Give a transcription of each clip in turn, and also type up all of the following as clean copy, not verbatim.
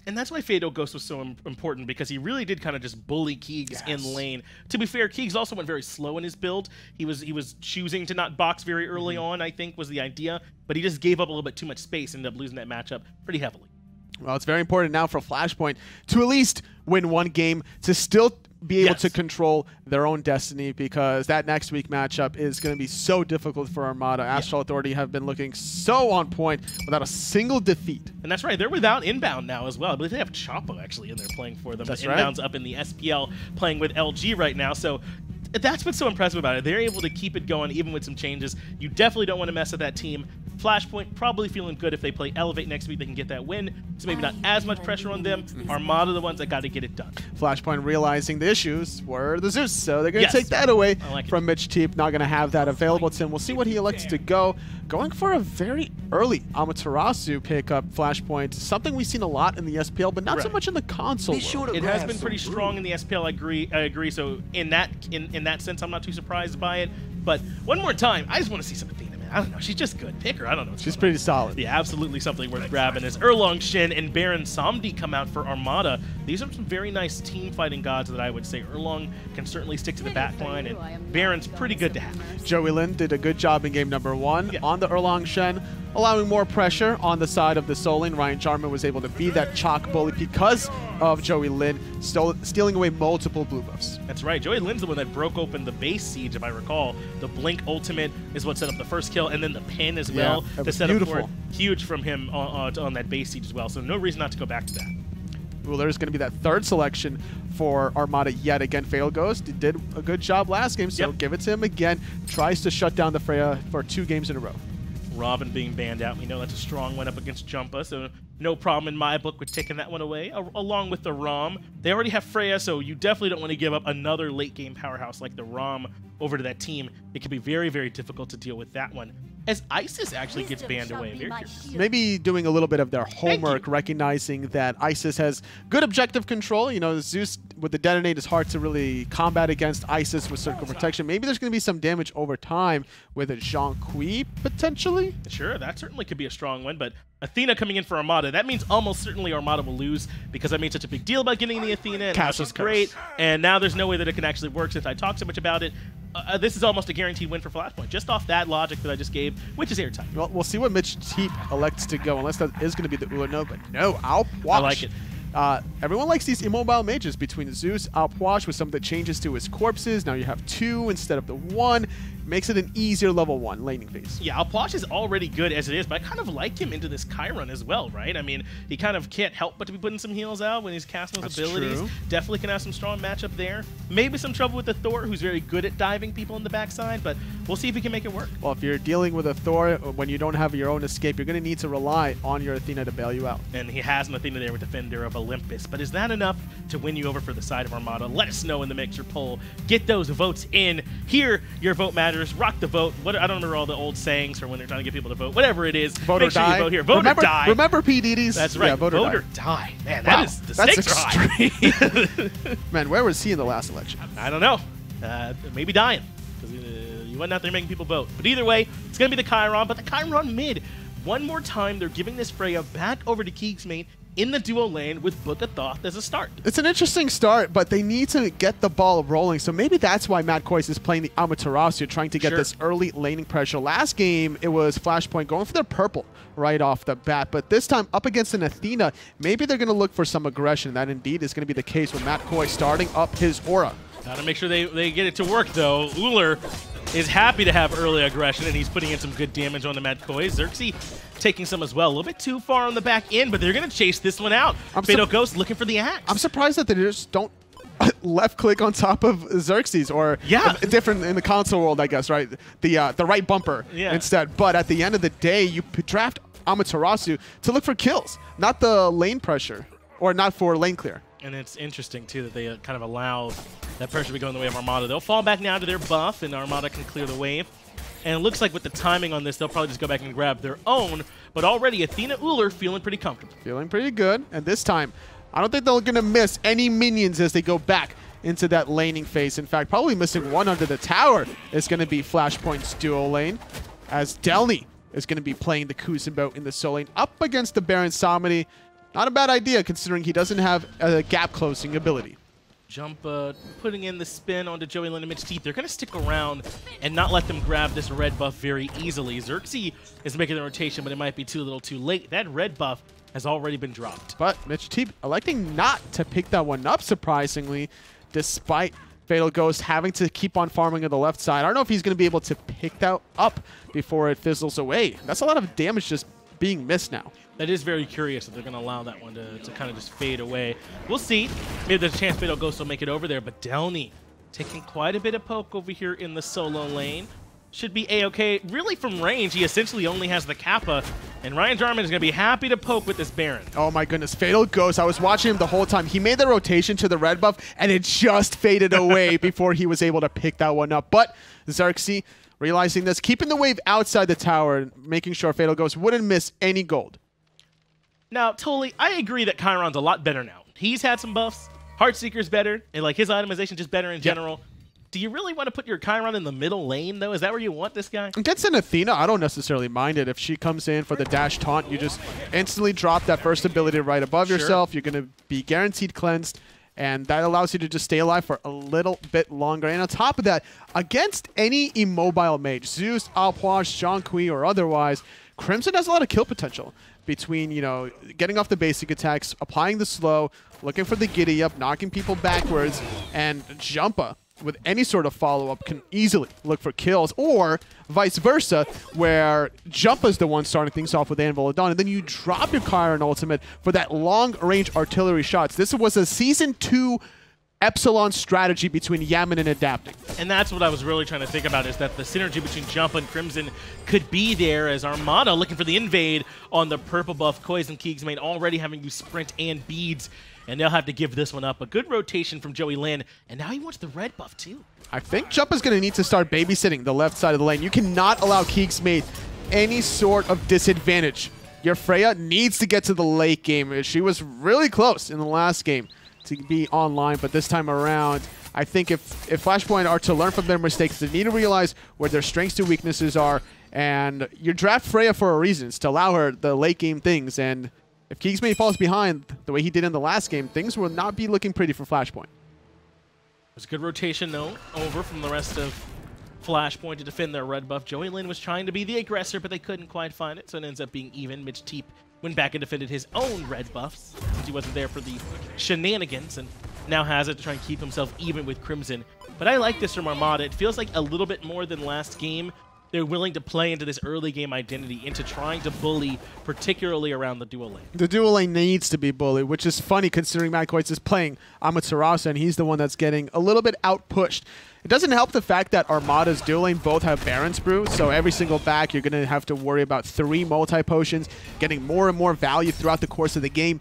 And that's why Fatal Ghost was so important, because he really did kind of just bully Keegs in lane. To be fair, Keegs also went very slow in his build. He was choosing to not box very early on, I think, was the idea. But he just gave up a little bit too much space and ended up losing that matchup pretty heavily. Well, it's very important now for Flashpoint to at least win one game, to still be able to control their own destiny, because that next week matchup is going to be so difficult for Armada. Astral Authority have been looking so on point without a single defeat. And that's right, they're without Inbound now as well. I believe they have Chapo actually in there playing for them. That's Inbound's up in the SPL playing with LG right now, so that's what's so impressive about it. They're able to keep it going even with some changes. You definitely don't want to mess with that team. Flashpoint probably feeling good if they play Elevate next week. They can get that win, so maybe not as much pressure on them. Armada the ones that got to get it done. Flashpoint realizing the issues were the Zeus, so they're going to take that away from MitchTeep. Not going to have that available to him. We'll see what he elects to go. Going for a very early Amaterasu pickup, Flashpoint. Something we've seen a lot in the SPL, but not so much in the console world. It has been pretty strong in the SPL, I agree. So in that sense, I'm not too surprised by it. But one more time, I just want to see some Athena. I don't know. She's just good. Pick her. I don't know. She's pretty solid. Yeah, absolutely something worth grabbing. As Erlang, Shen, and Baron Samedi come out for Armada, these are some very nice team fighting gods that I would say Erlang can certainly stick to the back line, and Baron's pretty good to have. Joey Linn did a good job in game number 1 on the Erlang Shen, allowing more pressure on the side of the Soul Lane. Ryan Jarman was able to be that chalk bully because of Joey Linn stealing away multiple blue buffs. That's right. Joey Linn's the one that broke open the base siege, if I recall. The Blink ultimate is what set up the first kill, and then the pin as well to set up for it. Huge from him on that base siege as well, so no reason not to go back to that. Ullr is going to be that third selection for Armada yet again. Fatal Ghost did a good job last game, so give it to him again. Tries to shut down the Freya for 2 games in a row. Robin being banned out, we know that's a strong one up against Jumpahhh, so no problem in my book with taking that one away, along with the Rom. They already have Freya, so you definitely don't want to give up another late-game powerhouse like the Rom over to that team. It can be very, very difficult to deal with that one. As Isis actually gets banned away. Very curious. Maybe doing a little bit of their homework, recognizing that Isis has good objective control. You know, Zeus with the Detonate is hard to really combat against Isis with Circle Protection. Maybe there's going to be some damage over time with a Jean-Qui, potentially. Sure, that certainly could be a strong one, but Athena coming in for Armada, that means almost certainly Armada will lose, because I made such a big deal about getting the Athena, and Castle's great, and now there's no way that it can actually work since I talked so much about it. This is almost a guaranteed win for Flashpoint, just off that logic that I just gave, which is airtime. Well, we'll see what MitchTeep elects to go, unless that is going to be the Ullr no, but no, Alp I like it. Everyone likes these immobile mages between Zeus, Alpwash with some of the changes to his corpses. Now you have 2 instead of the 1. Makes it an easier level 1 laning phase. Yeah, Alpwash is already good as it is, but I kind of like him into this Chiron as well, right? I mean, he kind of can't help but to be putting some heals out when he's casting those abilities. True. Definitely can have some strong matchup there. Maybe some trouble with the Thor, who's very good at diving people in the backside, but we'll see if he can make it work. Well, if you're dealing with a Thor, when you don't have your own escape, you're going to need to rely on your Athena to bail you out. And he has an Athena there with Defender of Olympus, but is that enough to win you over for the side of Armada? Let us know in the Mixer poll. Get those votes in. Here, your vote matters. Rock the vote. I don't remember all the old sayings for when they're trying to get people to vote. Whatever it is, vote or make sure die. you vote here. Vote or die. Remember PDDs? That's right. Yeah, vote or die. Man, that is the stakes are high. Man, where was he in the last election? I don't know. Maybe dying, because you went out there making people vote. But either way, it's going to be the Chiron, but the Chiron mid. One more time, they're giving this Freya back over to keegsmate in the duo lane with Book of Thoth as a start. It's an interesting start, but they need to get the ball rolling. So maybe that's why Matt Koiz is playing the Amaterasu, trying to get this early laning pressure. Last game, it was Flashpoint going for their purple right off the bat. But this time, up against an Athena, maybe they're going to look for some aggression. That indeed is going to be the case with Matt Koiz starting up his aura. Gotta make sure they get it to work, though. Ullr is happy to have early aggression, and he's putting in some good damage on the Matt Koiz. Zirxy taking some as well. A little bit too far on the back end, but they're going to chase this one out. Fatal Ghost looking for the axe. I'm surprised that they just don't left click on top of Zirxy's, or different in the console world, I guess, right? The right bumper instead. But at the end of the day, you draft Amaterasu to look for kills, not the lane pressure, or not for lane clear. And it's interesting, too, that they kind of allow that pressure to be going the way of Armada. They'll fall back now to their buff, and Armada can clear the wave. And it looks like with the timing on this, they'll probably just go back and grab their own. But already, Athena Ullr feeling pretty comfortable. Feeling pretty good. And this time, I don't think they're going to miss any minions as they go back into that laning phase. In fact, probably missing one under the tower is going to be Flashpoint's duo lane, as Delnyy is going to be playing the Kuzenbo in the soul lane up against the Baron Samedi. Not a bad idea considering he doesn't have a gap closing ability. Jumpahhh putting in the spin onto Joey Linn and MitchTeep. They're going to stick around and not let them grab this red buff very easily. Zirxy is making the rotation, but it might be too little too late. That red buff has already been dropped. But MitchTeep electing not to pick that one up, surprisingly, despite Fatal Ghost having to keep on farming on the left side. I don't know if he's going to be able to pick that up before it fizzles away. That's a lot of damage just being missed now. That is very curious that they're going to allow that one to kind of just fade away. We'll see. Maybe there's a chance Fatal Ghost will make it over there, but Delnyy taking quite a bit of poke over here in the solo lane. Should be A-okay. Really, from range, he essentially only has the Kappa, and Ryan Jarman is going to be happy to poke with this Baron. Oh my goodness, Fatal Ghost. I was watching him the whole time. He made the rotation to the red buff, and it just faded away before he was able to pick that one up. But Zirxy, realizing this, keeping the wave outside the tower, making sure Fatal Ghost wouldn't miss any gold. Now, totally, I agree that Chiron's a lot better now. He's had some buffs. Heartseeker's better, and like his itemization just better in general. Do you really want to put your Chiron in the middle lane, though? Is that where you want this guy? Against an Athena, I don't necessarily mind it. If she comes in for the dash taunt, you just instantly drop that first ability right above yourself. You're going to be guaranteed cleansed, and that allows you to just stay alive for a little bit longer. And on top of that, against any immobile mage, Zeus, Alpuach, Jean-Qui, or otherwise, Crimson has a lot of kill potential between, you know, getting off the basic attacks, applying the slow, looking for the giddy up, knocking people backwards, and Jumpahhh with any sort of follow-up can easily look for kills, or vice versa, where Jumpahh's the one starting things off with Anvil of Dawn, and then you drop your Chiron ultimate for that long-range artillery shots. This was a Season 2 Epsilon strategy between Yaman and Adapting. And that's what I was really trying to think about, is that the synergy between Jumpahhh and Crimson could be there, as Armada looking for the invade on the purple buff. Koiz and keegsmate already having you sprint and beads, and they'll have to give this one up. A good rotation from Joey Linn, and now he wants the red buff too. I think Jumpahh's going to need to start babysitting the left side of the lane. You cannot allow keegsmate any sort of disadvantage. Your Freya needs to get to the late game. She was really close in the last game to be online, but this time around, I think if Flashpoint are to learn from their mistakes, they need to realize where their strengths and weaknesses are, and you draft Freya for a reason. It's to allow her the late game things, and if keegsmate falls behind the way he did in the last game, things will not be looking pretty for Flashpoint. It was a good rotation, though, over from the rest of Flashpoint to defend their red buff. Joey Linn was trying to be the aggressor, but they couldn't quite find it, so it ends up being even. MitchTeep went back and defended his own red buffs, since he wasn't there for the shenanigans, and now has it to try and keep himself even with Crimson. But I like this from Armada. It feels like a little bit more than last game. They're willing to play into this early game identity, into trying to bully, particularly around the dual lane. The dual lane needs to be bullied, which is funny considering Koiz is playing Amaterasu, and he's the one that's getting a little bit outpushed. It doesn't help the fact that Armada's dual lane both have Baron's Brew, so every single back you're going to have to worry about 3 multi-potions, getting more and more value throughout the course of the game.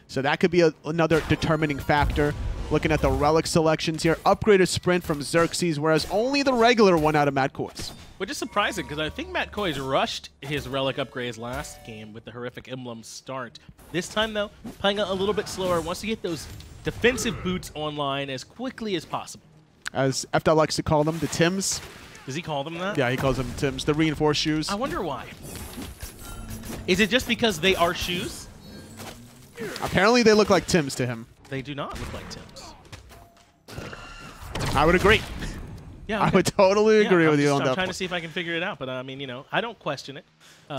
So that could be another determining factor. Looking at the relic selections here, upgraded sprint from Zirxy, whereas only the regular one out of Koiz. Which is surprising, because I think Koiz rushed his relic upgrades last game with the horrific emblem start. This time, though, playing a little bit slower, wants to get those defensive boots online as quickly as possible. As FDL likes to call them, the Tims. Does he call them that? Yeah, he calls them Tims, the reinforced shoes. I wonder why. Is it just because they are shoes? Apparently they look like Tims to him. They do not look like Tims. I would agree. Yeah, okay. I would totally agree with you on that. I'm trying to see if I can figure it out, but I mean, you know, I don't question it.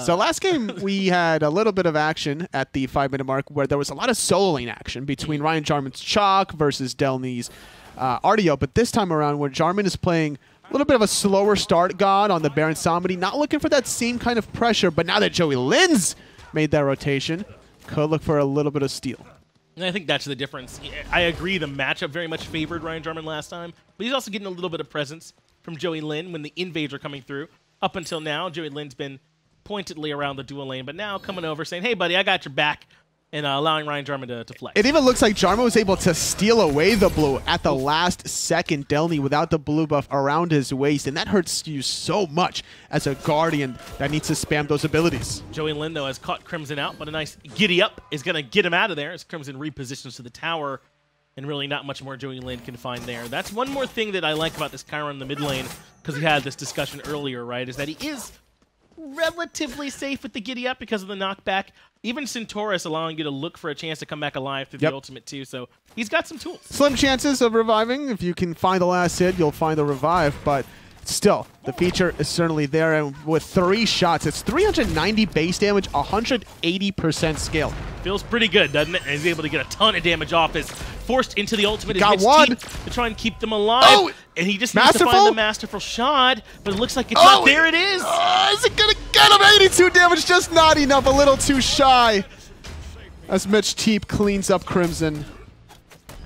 So last game, we had a little bit of action at the 5-minute mark where there was a lot of solo lane action between Ryan Jarman's Chalk versus Delny's RDO, but this time around where Jarman is playing a little bit of a slower start god on the Baron Samedi, not looking for that same kind of pressure, but now that Joey Linn's made that rotation, could look for a little bit of steal. And I think that's the difference. I agree the matchup very much favored Ryan Jarman last time, but he's also getting a little bit of presence from Joey Linn when the invades are coming through. Up until now, Joey Linn's been pointedly around the dual lane, but now coming over saying, hey, buddy, I got your back, and allowing Ryan Jarman to flex. It even looks like Jarman was able to steal away the blue at the last second. Delnyy without the blue buff around his waist, and that hurts you so much as a Guardian that needs to spam those abilities. Joey Linn, though, has caught Crimson out, but a nice giddy up is going to get him out of there as Crimson repositions to the tower, and really not much more Joey Linn can find there. That's one more thing that I like about this Chiron in the mid lane, because we had this discussion earlier, right, is that he is relatively safe with the giddy up because of the knockback. Even Centaurus allowing you to look for a chance to come back alive through the ultimate too, so he's got some tools. Slim chances of reviving. If you can find the last hit, you'll find the revive, but still, the feature is certainly there, and with 3 shots, it's 390 base damage, 180% scale. Feels pretty good, doesn't it? And he's able to get a ton of damage off as forced into the ultimate. Got one to try and keep them alive. Oh, and he just needs to find the masterful shot, but it looks like it's not. There it is. Is it gonna get him? 82 damage, just not enough, a little too shy. As MitchTeep cleans up Crimson.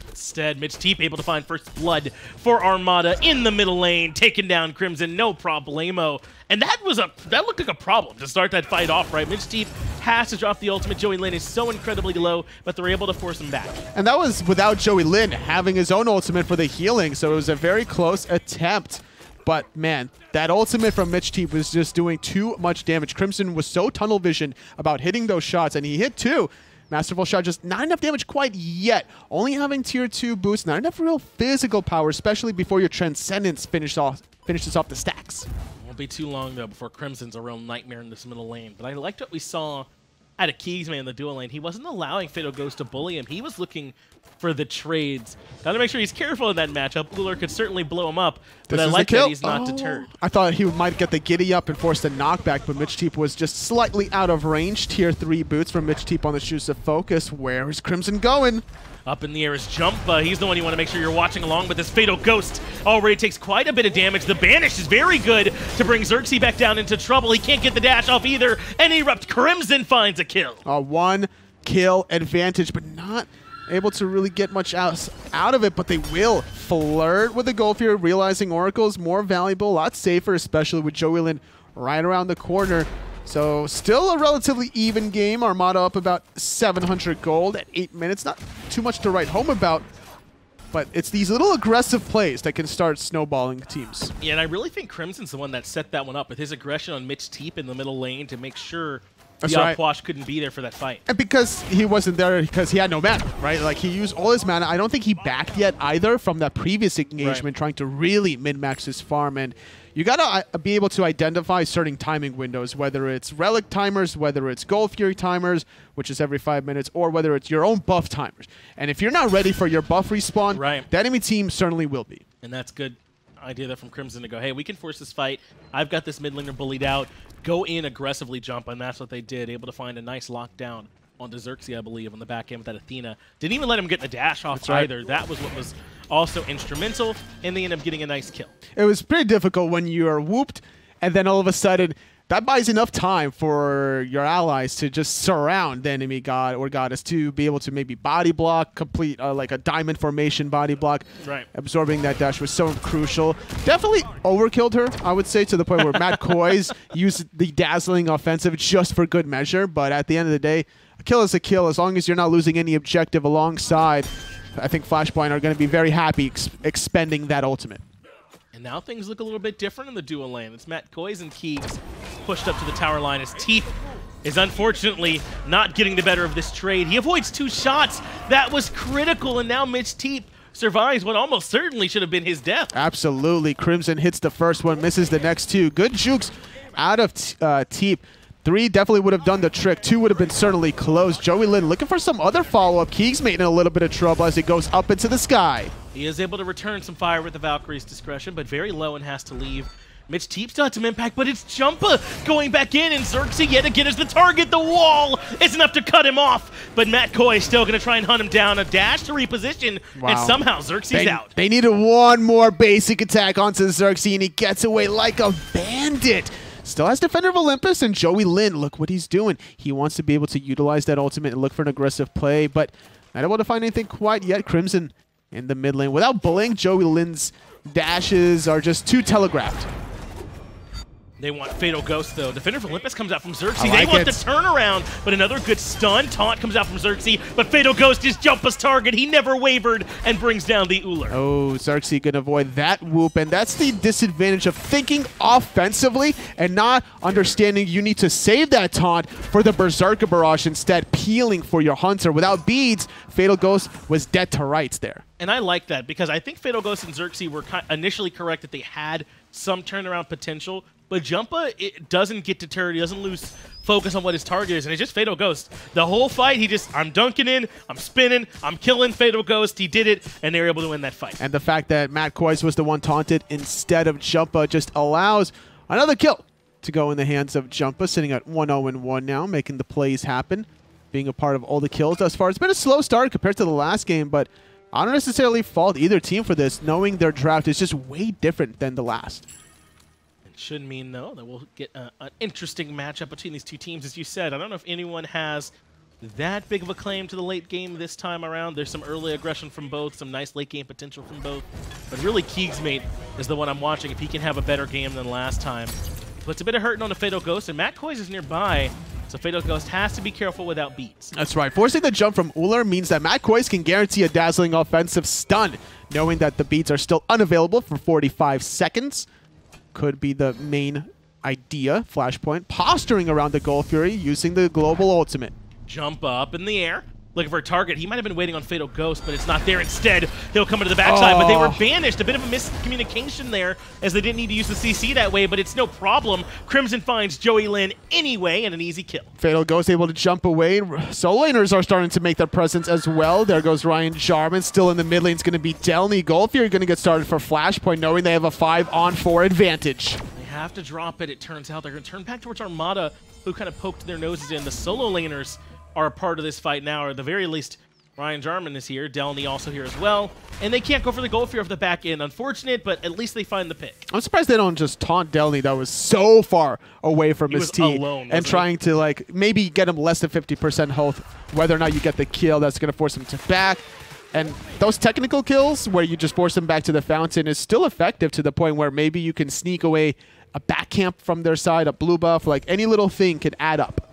Instead, MitchTeep able to find first blood for Armada in the middle lane, taking down Crimson, no problemo. And that looked like a problem to start that fight off, right? MitchTeep has to drop the ultimate. Joey Linn is so incredibly low, but they're able to force him back. And that was without Joey Linn having his own ultimate for the healing, so it was a very close attempt. But man, that ultimate from MitchTeep was just doing too much damage. Crimson was so tunnel vision about hitting those shots, and he hit 2. Masterful shot, just not enough damage quite yet. Only having tier 2 boosts, not enough real physical power, especially before your Transcendence finishes off the stacks. Won't be too long, though, before Crimson's a real nightmare in this middle lane. But I liked what we saw at a keegsmate in the dual lane. He wasn't allowing Fatal Ghost to bully him. He was looking for the trades. Got to make sure he's careful in that matchup. Ullr could certainly blow him up, but I like that he's not deterred. I thought he might get the giddy up and force the knockback, but MitchTeep was just slightly out of range. Tier 3 boots from MitchTeep on the shoes of focus. Where is Crimson going? Up in the air is Jumpahhh. He's the one you want to make sure you're watching along, but this Fatal Ghost already takes quite a bit of damage. The Banish is very good to bring Zirxy back down into trouble. He can't get the dash off either, and ErupT Crimson finds a kill. A 1 kill advantage, but not able to really get much out of it, but they will flirt with the goal here, realizing Oracle is more valuable, a lot safer, especially with Joey Linn right around the corner. So still a relatively even game. Armada up about 700 gold at 8 minutes. Not too much to write home about, but it's these little aggressive plays that can start snowballing teams. Yeah, and I really think Crimson's the one that set that one up with his aggression on MitchTeep in the middle lane to make sure the Puch couldn't be there for that fight. And because he wasn't there, because he had no mana, right? Like, he used all his mana. I don't think he backed yet either from that previous engagement, trying to really min-max his farm. And you got to be able to identify certain timing windows, whether it's relic timers, whether it's Gold Fury timers, which is every 5 minutes, or whether it's your own buff timers. And if you're not ready for your buff respawn, the enemy team certainly will be. And that's good idea there from Crimson to go, hey, we can force this fight. I've got this mid laner bullied out. Go in aggressively, Jumpahhh, and that's what they did. Able to find a nice lockdown onto Zirxy, I believe, on the back end with that Athena. Didn't even let him get the dash off either. That was what was also instrumental, and they end up getting a nice kill. It was pretty difficult when you are whooped, and then all of a sudden, that buys enough time for your allies to just surround the enemy god or goddess to be able to maybe body block, complete like a diamond formation body block. Absorbing that dash was so crucial. Definitely overkilled her, I would say, to the point where Matt Koiz used the dazzling offensive just for good measure. But at the end of the day, a kill is a kill as long as you're not losing any objective alongside. I think Flashpoint are going to be very happy expending that ultimate. And now things look a little bit different in the dual lane. It's Matt Koiz and Keegs pushed up to the tower line as Teep is unfortunately not getting the better of this trade. He avoids 2 shots. That was critical, and now MitchTeep survives what almost certainly should have been his death. Absolutely. Crimson hits the first one, misses the next 2. Good jukes out of Teep. 3 definitely would have done the trick. 2 would have been certainly close. Joey Linn looking for some other follow-up. keegsmate in a little bit of trouble as it goes up into the sky. He is able to return some fire with the Valkyrie's discretion, but very low and has to leave. MitchTeep still had some impact, but it's Jumpahhh going back in, and Zirxy yet again is the target. The wall is enough to cut him off, but Matt Koiz still going to try and hunt him down. A dash to reposition, and somehow Zirxy's out. They needed one more basic attack onto Zirxy, and he gets away like a bandit. Still has Defender of Olympus, and Joey Linn, look what he's doing. He wants to be able to utilize that ultimate and look for an aggressive play, but not able to find anything quite yet. Crimson in the mid lane. Without bullying, Joey Linn's dashes are just too telegraphed. They want Fatal Ghost, though. Defender of Olympus comes out from Zirxy. They want the turnaround, but another good stun. Taunt comes out from Zirxy, but Fatal Ghost is Jumpahh's target. He never wavered and brings down the Ullr. Oh, Zirxy can avoid that whoop, and that's the disadvantage of thinking offensively and not understanding you need to save that taunt for the Berserker Barrage instead, peeling for your Hunter. Without beads, Fatal Ghost was dead to rights there. And I like that because I think Fatal Ghost and Zirxy were initially correct that they had some turnaround potential, but Jumpahhh, it doesn't get deterred. He doesn't lose focus on what his target is, and it's just Fatal Ghost. The whole fight, I'm dunking in, I'm spinning, I'm killing Fatal Ghost. He did it, and they were able to win that fight. And the fact that Koiz was the one taunted instead of Jumpahhh just allows another kill to go in the hands of Jumpahhh, sitting at 1-0-1 now, making the plays happen, being a part of all the kills thus far. It's been a slow start compared to the last game, but I don't necessarily fault either team for this, knowing their draft is just way different than the last. Should mean, though, that we'll get an interesting matchup between these two teams. As you said, I don't know if anyone has that big of a claim to the late game this time around. There's some early aggression from both, some nice late game potential from both. But really, keegsmate is the one I'm watching. If he can have a better game than last time. Puts a bit of hurting on the Fatal Ghost, and Koiz is nearby, so Fatal Ghost has to be careful without beats. That's right. Forcing the jump from Ullr means that Koiz can guarantee a dazzling offensive stun, knowing that the beats are still unavailable for 45 seconds. Could be the main idea. Flashpoint posturing around the Gold Fury using the global ultimate. Jump up in the air, looking for a target. He might have been waiting on Fatal Ghost, but it's not there. Instead, he'll come into the backside, but they were banished. A bit of a miscommunication there, as they didn't need to use the CC that way, but it's no problem. Crimson finds Linn anyway, and an easy kill. Fatal Ghost able to jump away. Solo laners are starting to make their presence as well. There goes Jarman. Still in the mid lane is going to be Delnyy. Gold Fury going to get started for Flashpoint, knowing they have a 5-on-4 advantage. They have to drop it, it turns out. They're going to turn back towards Armada, who kind of poked their noses in. The solo laners are a part of this fight now, or at the very least, Jarman is here, Delnyy also here as well, and they can't go for the Gold Fury off the back end. Unfortunate, but at least they find the pick. I'm surprised they don't just taunt Delnyy that was so far away from his team and trying to like maybe get him less than 50% health, whether or not you get the kill that's going to force him to back. And those technical kills where you just force them back to the fountain is still effective to the point where maybe you can sneak away a back camp from their side, a blue buff, like any little thing can add up.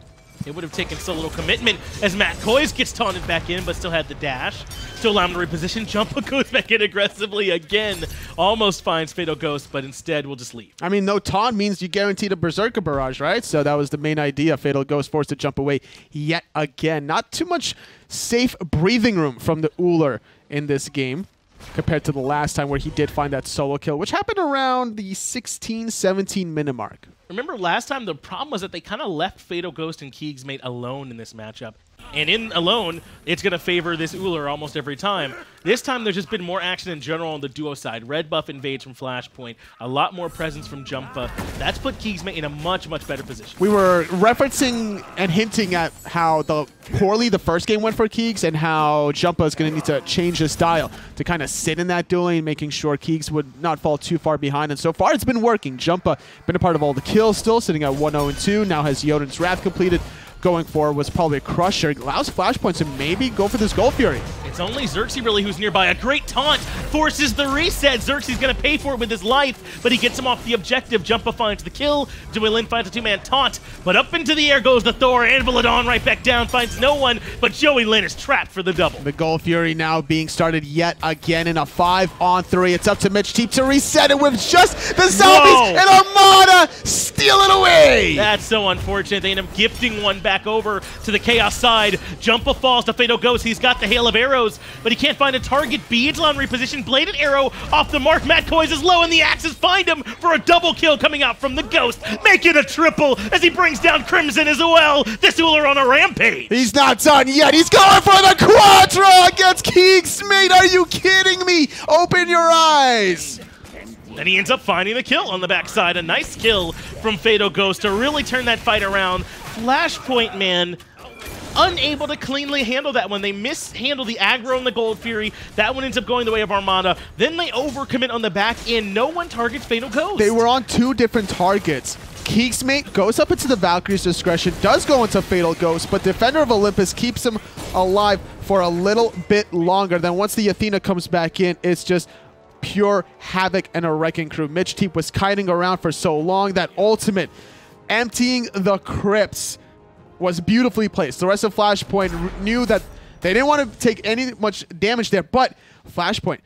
It would have taken so little commitment as Koiz gets taunted back in, but still had the dash. Still allow him to reposition. Jumpahhh goes back in aggressively again. Almost finds Fatal Ghost, but instead will just leave. I mean, no taunt means you guaranteed a Berserker barrage, right? So that was the main idea. Fatal Ghost forced to jump away yet again. Not too much safe breathing room from the Ullr in this game compared to the last time where he did find that solo kill, which happened around the 16-17 minute mark. Remember last time, the problem was that they kind of left Fatal Ghost and keegsmate alone in this matchup. And in alone, it's going to favor this Ullr almost every time. This time, there's just been more action in general on the duo side. Red buff invades from Flashpoint. A lot more presence from Jumpahhh. That's put keegsmate in a much, much better position. We were referencing and hinting at how poorly the first game went for Keegs and how Jumpahhh is going to need to change his style to kind of sit in that duel lane, making sure Keegs would not fall too far behind. And so far, it's been working. Jumpahhh been a part of all the kills still, sitting at 1-0-2. Now has Yoden's Wrath completed. Going for was probably a crusher. Allows Flashpoint to maybe go for this Gold Fury. It's only Zirxy really who's nearby. A great taunt forces the reset. Zirxy's going to pay for it with his life, but he gets him off the objective. Jumpahhh finds the kill. Linn finds a two-man taunt, but up into the air goes the Thor. Anvil it on right back down, finds no one, but Linn is trapped for the double. The Gold Fury now being started yet again in a 5-on-3. It's up to MitchTeep to reset it with just the zombies, and Armada steal it away. That's so unfortunate. They end up gifting one back over to the Chaos side. Jumpahhh falls to Fatal Ghost. He's got the hail of arrows, but he can't find a target. Beads on reposition. Bladed arrow off the mark. Koiz is low, and the axes find him for a double kill coming out from the Ghost. Make it a triple as he brings down Crimson as well. This Ullr on a rampage. He's not done yet. He's going for the Quadra against keegsmate. Are you kidding me? Open your eyes. And he ends up finding the kill on the backside. A nice kill from Fatal Ghost to really turn that fight around. Flashpoint, man, unable to cleanly handle that one. They mishandle the aggro on the Gold Fury. That one ends up going the way of Armada. Then they overcommit on the back end. No one targets Fatal Ghost. They were on two different targets. Keegsmate goes up into the Valkyrie's discretion, does go into Fatal Ghost, but Defender of Olympus keeps him alive for a little bit longer. Then once the Athena comes back in, it's just pure havoc and a wrecking crew. MitchTeep was kiting around for so long. That ultimate, emptying the crypts, was beautifully placed. The rest of Flashpoint knew that they didn't want to take any much damage there, but Flashpoint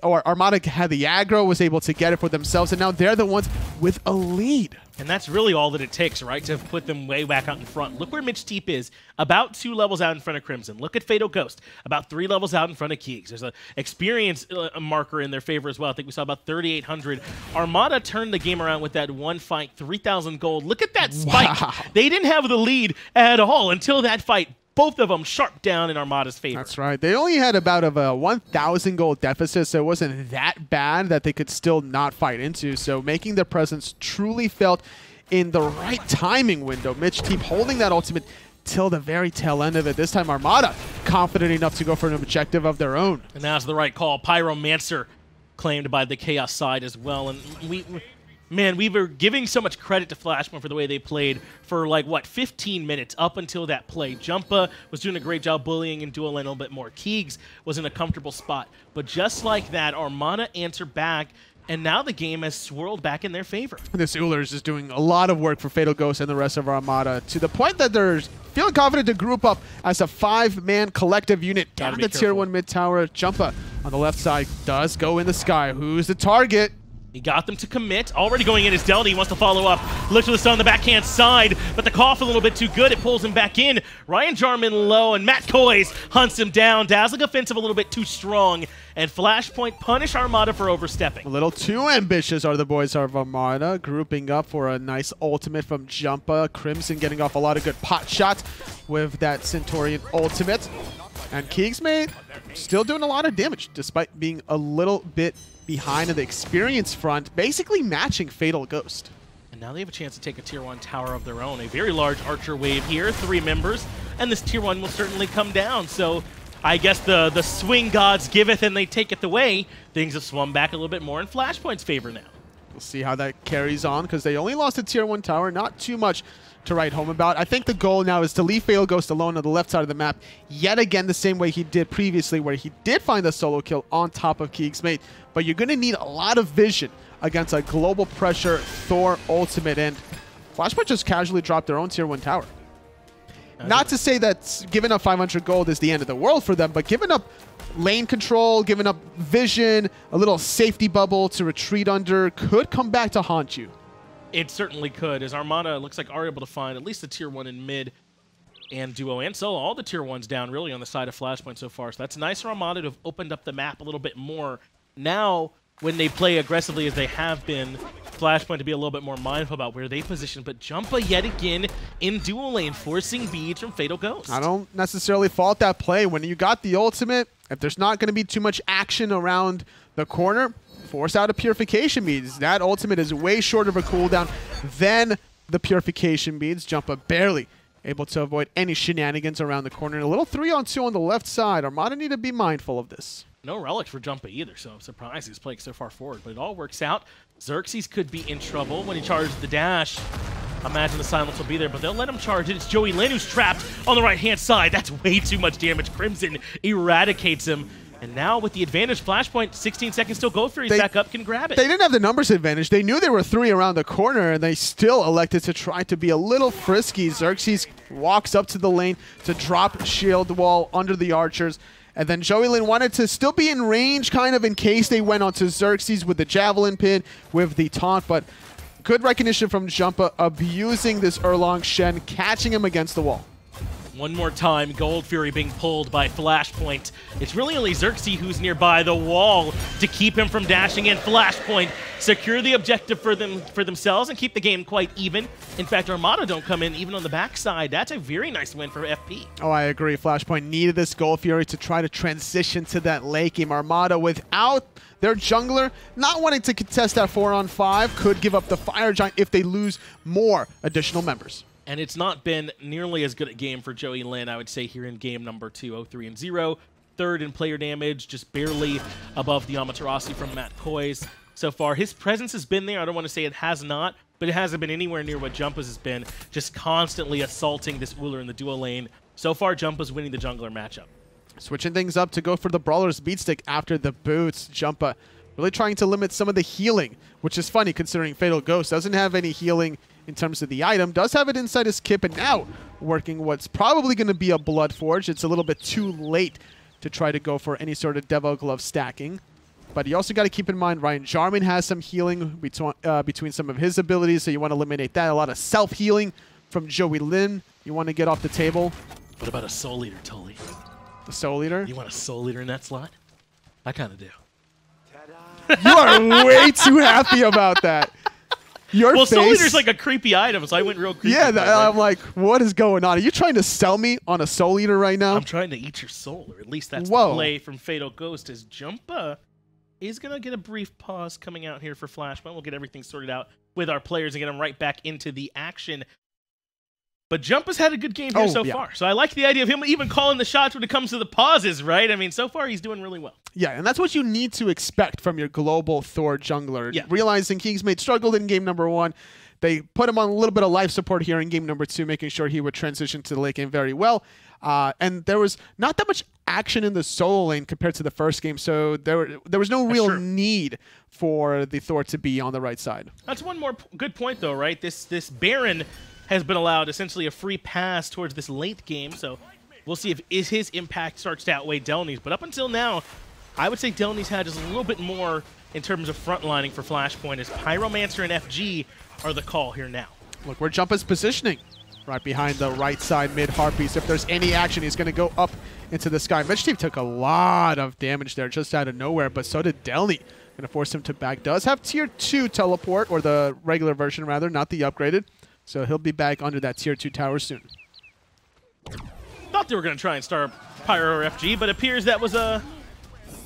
or Armada had the aggro, was able to get it for themselves, and now they're the ones with a lead. And that's really all that it takes, right, to put them way back out in front. Look where MitchTeep is, about 2 levels out in front of Crimson. Look at Fatal Ghost, about 3 levels out in front of Keegs. There's an experience marker in their favor as well. I think we saw about 3,800. Armada turned the game around with that one fight, 3,000 gold. Look at that spike. Wow. They didn't have the lead at all until that fight. Both of them sharp down in Armada's favor. That's right. They only had about a 1,000 gold deficit, so it wasn't that bad that they could still not fight into. So making their presence truly felt in the right timing window. MitchTeep holding that ultimate till the very tail end of it. This time Armada confident enough to go for an objective of their own. And that's the right call. Pyromancer claimed by the Chaos side as well. And man, we were giving so much credit to Flashpoint for the way they played for, like, what, 15 minutes up until that play. Jumpahhh was doing a great job bullying and dueling a little bit more. Keegs was in a comfortable spot. But just like that, Armada answered back, and now the game has swirled back in their favor. This Ullr is just doing a lot of work for Fatal Ghost and the rest of Armada, to the point that they're feeling confident to group up as a 5-man collective unit down the Tier 1 mid tower. Jumpahhh on the left side does go in the sky. Who's the target? He got them to commit. Already going in is Delnyy. He wants to follow up. Looks for the stun on the backhand side, but the cough a little bit too good. It pulls him back in. Jarman low, and Koiz hunts him down. Dazzling offensive a little bit too strong, and Flashpoint punish Armada for overstepping. A little too ambitious are the boys of Armada, grouping up for a nice ultimate from Jumpahhh. Crimson getting off a lot of good pot shots with that Centaurian ultimate. And keegsmate still doing a lot of damage, despite being a little bit behind on the experience front, basically matching Fatal Ghost. And now they have a chance to take a Tier 1 tower of their own. A very large Archer wave here, 3 members, and this Tier 1 will certainly come down. So I guess the swing gods giveth and they taketh away. Things have swum back a little bit more in Flashpoint's favor now. We'll see how that carries on, because they only lost a Tier 1 tower, not too much to write home about. I think the goal now is to leave Fatal Ghost alone on the left side of the map, yet again the same way he did previously, where he did find the solo kill on top of keegsmate. But you're going to need a lot of vision against a global pressure Thor ultimate, and Flashpoint just casually dropped their own Tier 1 tower. Not to say that giving up 500 gold is the end of the world for them, but giving up lane control, giving up vision, a little safety bubble to retreat under could come back to haunt you. It certainly could, as Armada looks like are able to find at least a Tier 1 in mid and duo and solo. All the Tier 1s down really on the side of Flashpoint so far. So that's nice for Armada to have opened up the map a little bit more. Now, when they play aggressively as they have been, Flashpoint to be a little bit more mindful about where they position. But Jumpahhh yet again in dual lane, forcing beads from Fatal Ghost. I don't necessarily fault that play. When you got the ultimate, if there's not going to be too much action around the corner, force out a purification beads. That ultimate is way shorter of a cooldown than the purification beads. Jumpahhh barely able to avoid any shenanigans around the corner. And a little 3-on-2 on the left side. Armada need to be mindful of this. No relic for Jumpahhh either, so I'm surprised he's playing so far forward. But it all works out. Zirxy could be in trouble when he charges the dash. Imagine the silence will be there, but they'll let him charge it. It's Linn who's trapped on the right-hand side. That's way too much damage. Crimson eradicates him. And now with the advantage, Flashpoint, 16 seconds till Go Fury's back up, can grab it. They didn't have the numbers advantage. They knew there were 3 around the corner, and they still elected to try to be a little frisky. Zirxy walks up to the lane to drop shield wall under the archers. And then Linn wanted to still be in range, kind of in case they went onto Zirxy with the Javelin pin, with the taunt. But good recognition from Jumpahhh, abusing this Erlang Shen, catching him against the wall. One more time, Gold Fury being pulled by Flashpoint. It's really only Zirxy who's nearby the wall to keep him from dashing in. Flashpoint secure the objective for themselves and keep the game quite even. In fact, Armada don't come in even on the backside. That's a very nice win for FP. Oh, I agree. Flashpoint needed this Gold Fury to try to transition to that late game. Armada, without their jungler, not wanting to contest that 4-on-5, could give up the Fire Giant if they lose more additional members. And it's not been nearly as good a game for Linn, I would say, here in game number 2, 0-3-0. Third in player damage, just barely above the Amaterasu from Koiz. So far, his presence has been there. I don't want to say it has not, but it hasn't been anywhere near what Jumpahh's has been, just constantly assaulting this Ullr in the duo lane. So far, Jumpahh's winning the jungler matchup. Switching things up to go for the Brawler's Beatstick after the boots. Jumpahhh really trying to limit some of the healing, which is funny considering Fatal Ghost doesn't have any healing in terms of the item, does have it inside his kip, and now working what's probably going to be a Blood Forge. It's a little bit too late to try to go for any sort of Devil Glove stacking. But you also got to keep in mind Ryan Jarman has some healing between some of his abilities, so you want to eliminate that. A lot of self-healing from Joey Linn. You want to get off the table. What about a Soul Eater, Tully? The Soul Eater? You want a Soul Eater in that slot? I kind of do. You are way too happy about that. Well, Soul Eater's like a creepy item, so I went real creepy. Yeah, I'm like, what is going on? Are you trying to sell me on a Soul Eater right now? I'm trying to eat your soul, or at least that's the play from Fatal Ghost. As Jumpahhh is going to get a brief pause coming out here for Flashpoint. We'll get everything sorted out with our players and get them right back into the action. But Jumpahh's had a good game here so far. So I like the idea of him even calling the shots when it comes to the pauses, right? I mean, so far he's doing really well. Yeah, and that's what you need to expect from your global Thor jungler. Yeah. Realizing keegsmate struggled in game number 1. They put him on a little bit of life support here in game number 2, making sure he would transition to the late game very well. And there was not that much action in the solo lane compared to the first game, so there was no real need for the Thor to be on the right side. That's one more good point, though, right? This Baron has been allowed essentially a free pass towards this late game, so we'll see if his impact starts to outweigh Delny's. But up until now, I would say Delny's had just a little bit more in terms of frontlining for Flashpoint, as Pyromancer and FG are the call here now. Look where Jumpahh's positioning. Right behind the right side mid Harpies. If there's any action, he's going to go up into the sky. MitchTeep took a lot of damage there just out of nowhere, but so did Delnyy. Going to force him to back. Does have tier 2 teleport, or the regular version rather, not the upgraded. So he'll be back under that tier 2 tower soon. Thought they were going to try and start Pyro or FG, but appears that was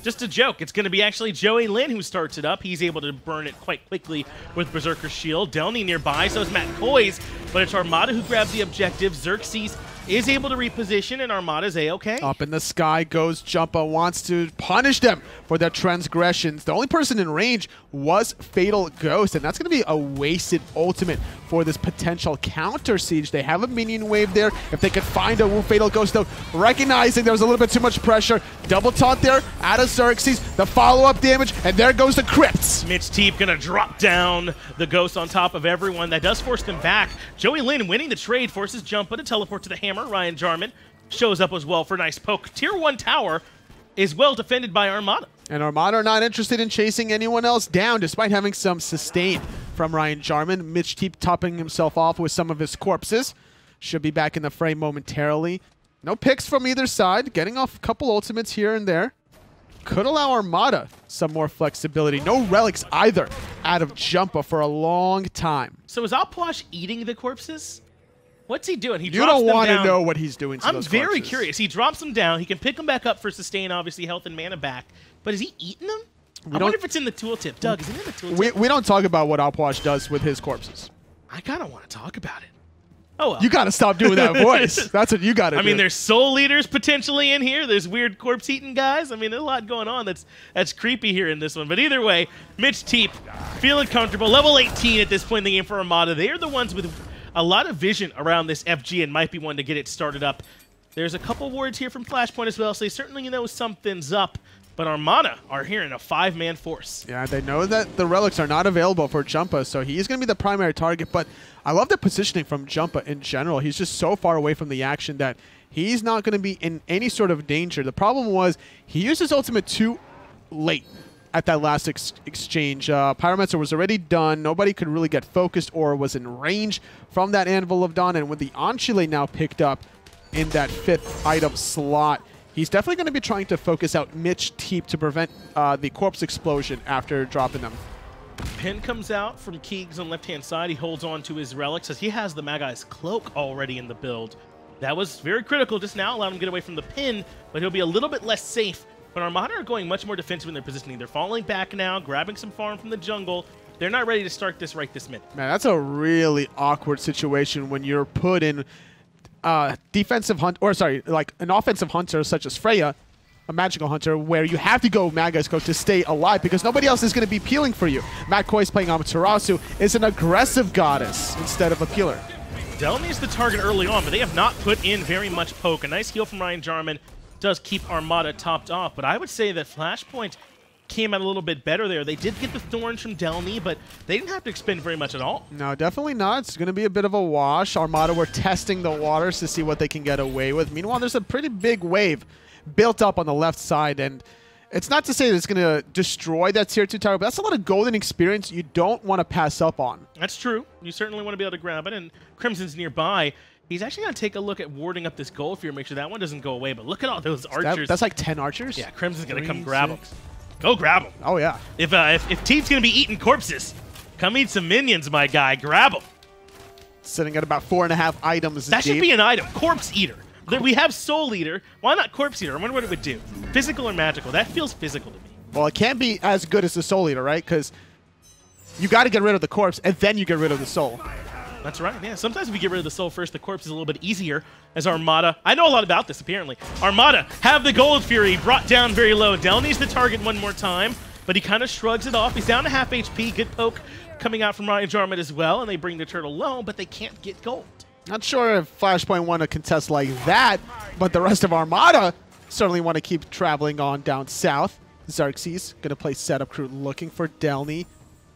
just a joke. It's going to be actually Joey Linn who starts it up. He's able to burn it quite quickly with Berserker's Shield. Delnyy nearby, so is Koiz, but it's Armada who grabs the objective. Zirxy is able to reposition, and Armada's A-okay. Up in the sky goes Jumpahhh, wants to punish them for their transgressions. The only person in range was Fatal Ghost, and that's going to be a wasted ultimate for this potential counter siege. They have a minion wave there. If they could find a Fatal Ghost, though, recognizing there was a little bit too much pressure. Double taunt there out of Zirxy, the follow-up damage, and there goes the crypts. MitchTeep going to drop down the Ghost on top of everyone. That does force them back. Joey Linn winning the trade forces Jumpahhh to teleport to the hammer. Ryan Jarman shows up as well for a nice poke. Tier 1 tower is well defended by Armada. And Armada are not interested in chasing anyone else down, despite having some sustain from Ryan Jarman. MitchTeep topping himself off with some of his corpses. Should be back in the fray momentarily. No picks from either side. Getting off a couple ultimates here and there. Could allow Armada some more flexibility. No relics either out of Jumpahhh for a long time. So is Puch eating the corpses? What's he doing? You don't want to know what he's doing to those corpses. I'm very curious. He drops them down. He can pick them back up for sustain, obviously, health and mana back. But is he eating them? I wonder if it's in the tooltip. Doug, is it in the tooltip? We don't talk about what Puch does with his corpses. I kind of want to talk about it. Oh, well. You got to stop doing that voice. That's what you got to do. I mean, there's soul leaders potentially in here. There's weird corpse-eating guys. I mean, there's a lot going on that's creepy here in this one. But either way, MitchTeep feeling comfortable. Level 18 at this point in the game for Armada. They are the ones with a lot of vision around this FG and might be one to get it started up. There's a couple wards here from Flashpoint as well, so they certainly know something's up. But Armada are here in a 5-man force. Yeah, they know that the relics are not available for Jumpahhh, so he's going to be the primary target. But I love the positioning from Jumpahhh in general. He's just so far away from the action that he's not going to be in any sort of danger. The problem was he used his ultimate too late at that last exchange. Pyromancer was already done. Nobody could really get focused or was in range from that Anvil of Dawn. And with the Anchile now picked up in that 5th item slot, he's definitely going to be trying to focus out MitchTeep to prevent the corpse explosion after dropping them. Pin comes out from Keegs on the left-hand side. He holds on to his relics as he has the Magai's Cloak already in the build. That was very critical just now, allowed him to get away from the pin, but he'll be a little bit less safe. But Armada are going much more defensive in their positioning. They're falling back now, grabbing some farm from the jungle. They're not ready to start this right this minute. Man, that's a really awkward situation when you're put in defensive hunt, or sorry, like an offensive hunter such as Freya, a magical hunter, where you have to go Magai's Cloak to stay alive because nobody else is going to be peeling for you. Koiz playing Amaterasu is an aggressive goddess instead of a peeler. Delnyy is the target early on, but they have not put in very much poke. A nice heal from Ryan Jarman does keep Armada topped off, but I would say that Flashpoint came out a little bit better there. They did get the thorns from Delnyy, but they didn't have to expend very much at all. No, definitely not. It's going to be a bit of a wash. Armada were testing the waters to see what they can get away with. Meanwhile, there's a pretty big wave built up on the left side, and It's not to say that it's going to destroy that tier 2 tower, but that's a lot of golden experience you don't want to pass up on. That's true. You certainly want to be able to grab it, and Crimson's nearby. He's actually going to take a look at warding up this gold fear, make sure that one doesn't go away, but look at all those archers. That's like 10 archers? Yeah, Crimson's going to come grab them. Go grab them. Oh, yeah. If Teep's going to be eating corpses, come eat some minions, my guy. Grab them. Sitting at about 4.5 items That deep. should be an item. Corpse Eater. We have Soul Eater. Why not Corpse Eater? I wonder what it would do. Physical or magical? That feels physical to me. Well, it can't be as good as the Soul Eater, right? Because you got to get rid of the corpse, and then you get rid of the soul. That's right, yeah. Sometimes if we get rid of the soul first, the corpse is a little bit easier as Armada. I know a lot about this, apparently. Armada have the Gold Fury brought down very low. Delny's the target one more time, but he kind of shrugs it off. He's down to half HP. Good poke coming out from Jarman as well, and they bring the turtle low, but they can't get gold. Not sure if Flashpoint won a contest like that, but the rest of Armada certainly want to keep traveling on down south. Zirxy's going to play setup crew looking for Delnyy.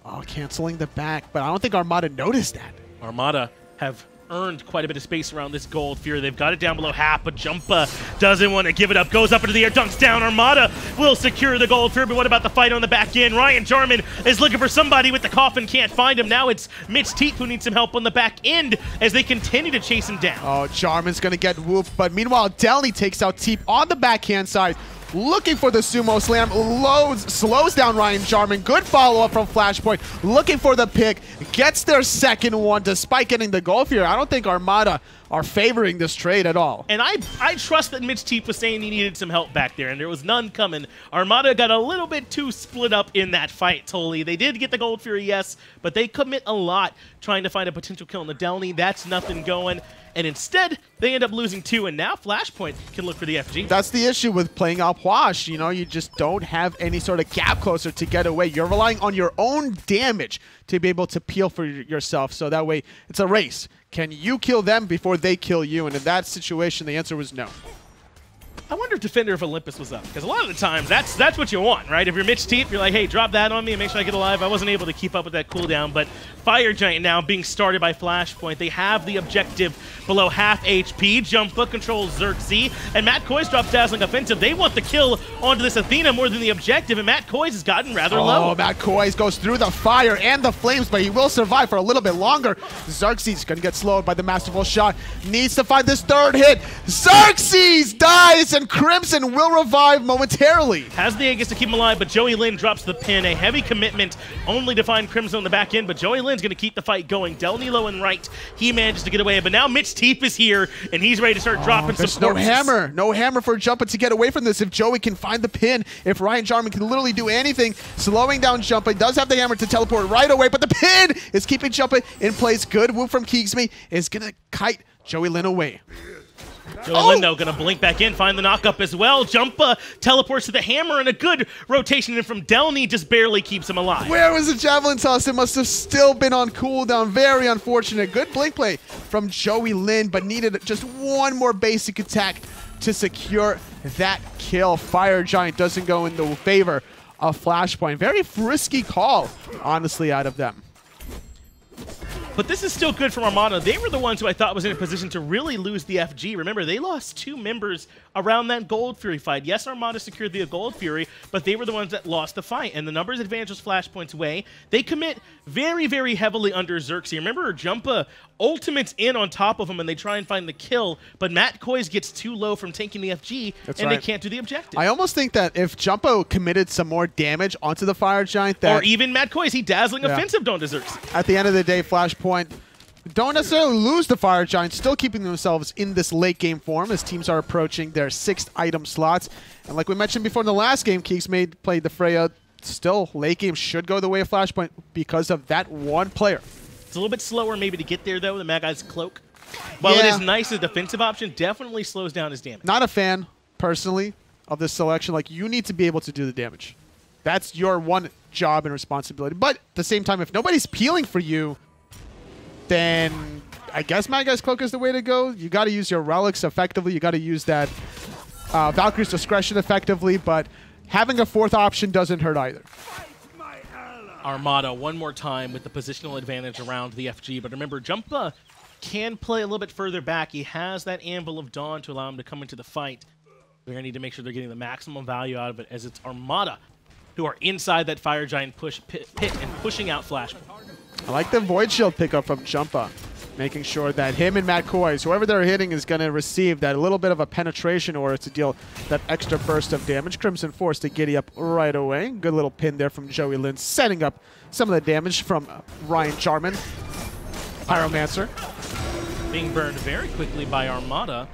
Oh, canceling the back, but I don't think Armada noticed that. Armada have earned quite a bit of space around this Gold Fury. They've got it down below half, but Jumpahhh doesn't want to give it up. Goes up into the air, dunks down. Armada will secure the Gold Fury, but what about the fight on the back end? Jarman is looking for somebody with the coffin, can't find him. Now it's MitchTeep who needs some help on the back end as they continue to chase him down. Oh, Jarman's going to get whooped, but meanwhile, Delnyy takes out Teep on the backhand side. Looking for the sumo slam, slows down Jarman. Good follow-up from Flashpoint. Looking for the pick, gets their second one despite getting the goal here. I don't think Armada are favoring this trade at all. And I trust that MitchTeep was saying he needed some help back there, and there was none coming. Armada got a little bit too split up in that fight, totally. They did get the Gold Fury, yes, but they commit a lot trying to find a potential kill on the Delnyy. That's nothing going. And instead, they end up losing 2, and now Flashpoint can look for the FG. That's the issue with playing out Puch. You know, you just don't have any sort of gap closer to get away. You're relying on your own damage to be able to peel for yourself, so that way it's a race. Can you kill them before they kill you? And in that situation, the answer was no. I wonder if Defender of Olympus was up, because a lot of the times that's what you want, right? If you're MitchTeep, you're like, hey, drop that on me and make sure I get alive. I wasn't able to keep up with that cooldown, but Fire Giant now being started by Flashpoint. They have the objective below half HP. Jumpahhh controls Zirxy, and Koiz drops Dazzling Offensive. They want the kill onto this Athena more than the objective, and Koiz has gotten rather low. Oh, Koiz goes through the fire and the flames, but he will survive for a little bit longer. Zirxy's going to get slowed by the Masterful Shot. Needs to find this third hit. Zirxy dies, and Crimson will revive momentarily. Has the Aegis to keep him alive, but Joey Linn drops the pin. A heavy commitment only to find Crimson on the back end, but Joey Linn's going to keep the fight going. Delnyy low and right. He manages to get away, but now MitchTeep is here, and he's ready to start dropping some corpses. No hammer for Jumpahhh to get away from this. If Joey can find the pin, if Jarman can literally do anything, slowing down Jumpahhh. He does have the hammer to teleport right away, but the pin is keeping Jumpahhh in place. Good move from keegsmate is going to kite Joey Linn away. Joey Linn, though, going to blink back in, find the knockup as well. Jumpahhh teleports to the hammer, and a good rotation in from Delnyy just barely keeps him alive. Where was the javelin toss? It must have still been on cooldown. Very unfortunate. Good blink play from Joey Linn, but needed just one more basic attack to secure that kill. Fire Giant doesn't go in the favor of Flashpoint. Very risky call, honestly, out of them. But this is still good from Armada. They were the ones who I thought was in a position to really lose the FG. Remember, they lost 2 members around that Gold Fury fight. Yes, Armada secured the Gold Fury, but they were the ones that lost the fight. And the numbers advantage was Flashpoint's way. They commit very, very heavily under Zirxy. Remember, Jumpahhh ultimates in on top of him, and they try and find the kill, but Koiz gets too low from taking the FG, they can't do the objective. I almost think that if Jumpahhh committed some more damage onto the Fire Giant, that... Or even Koiz, he Dazzling Offensive onto Zirxy. At the end of the day, Flashpoint don't necessarily lose the Fire Giant, still keeping themselves in this late game form as teams are approaching their 6th item slots. And like we mentioned before in the last game, keegsmate played the Freya. Still, late game should go the way of Flashpoint because of that one player. It's a little bit slower maybe to get there, though, the Guy's Cloak. While it is nice, the defensive option definitely slows down his damage. Not a fan, personally, of this selection. Like, you need to be able to do the damage. That's your one job and responsibility. But at the same time, if nobody's peeling for you, then I guess Guy's Cloak is the way to go. You got to use your relics effectively. You got to use that Valkyrie's Discretion effectively, but having a 4th option doesn't hurt either. Armada one more time with the positional advantage around the FG, but remember, Jumpahhh can play a little bit further back. He has that Anvil of Dawn to allow him to come into the fight. They're going to need to make sure they're getting the maximum value out of it, as it's Armada who are inside that Fire Giant pit and pushing out Flashpoint. I like the Void Shield pickup from Jumpahhh, making sure that him and Koiz, whoever they're hitting, is going to receive that little bit of a penetration order to deal that extra burst of damage. Crimson forced to giddy up right away. Good little pin there from Joey Linn, setting up some of the damage from Ryan Jarman. Pyromancer. Being burned very quickly by Armada,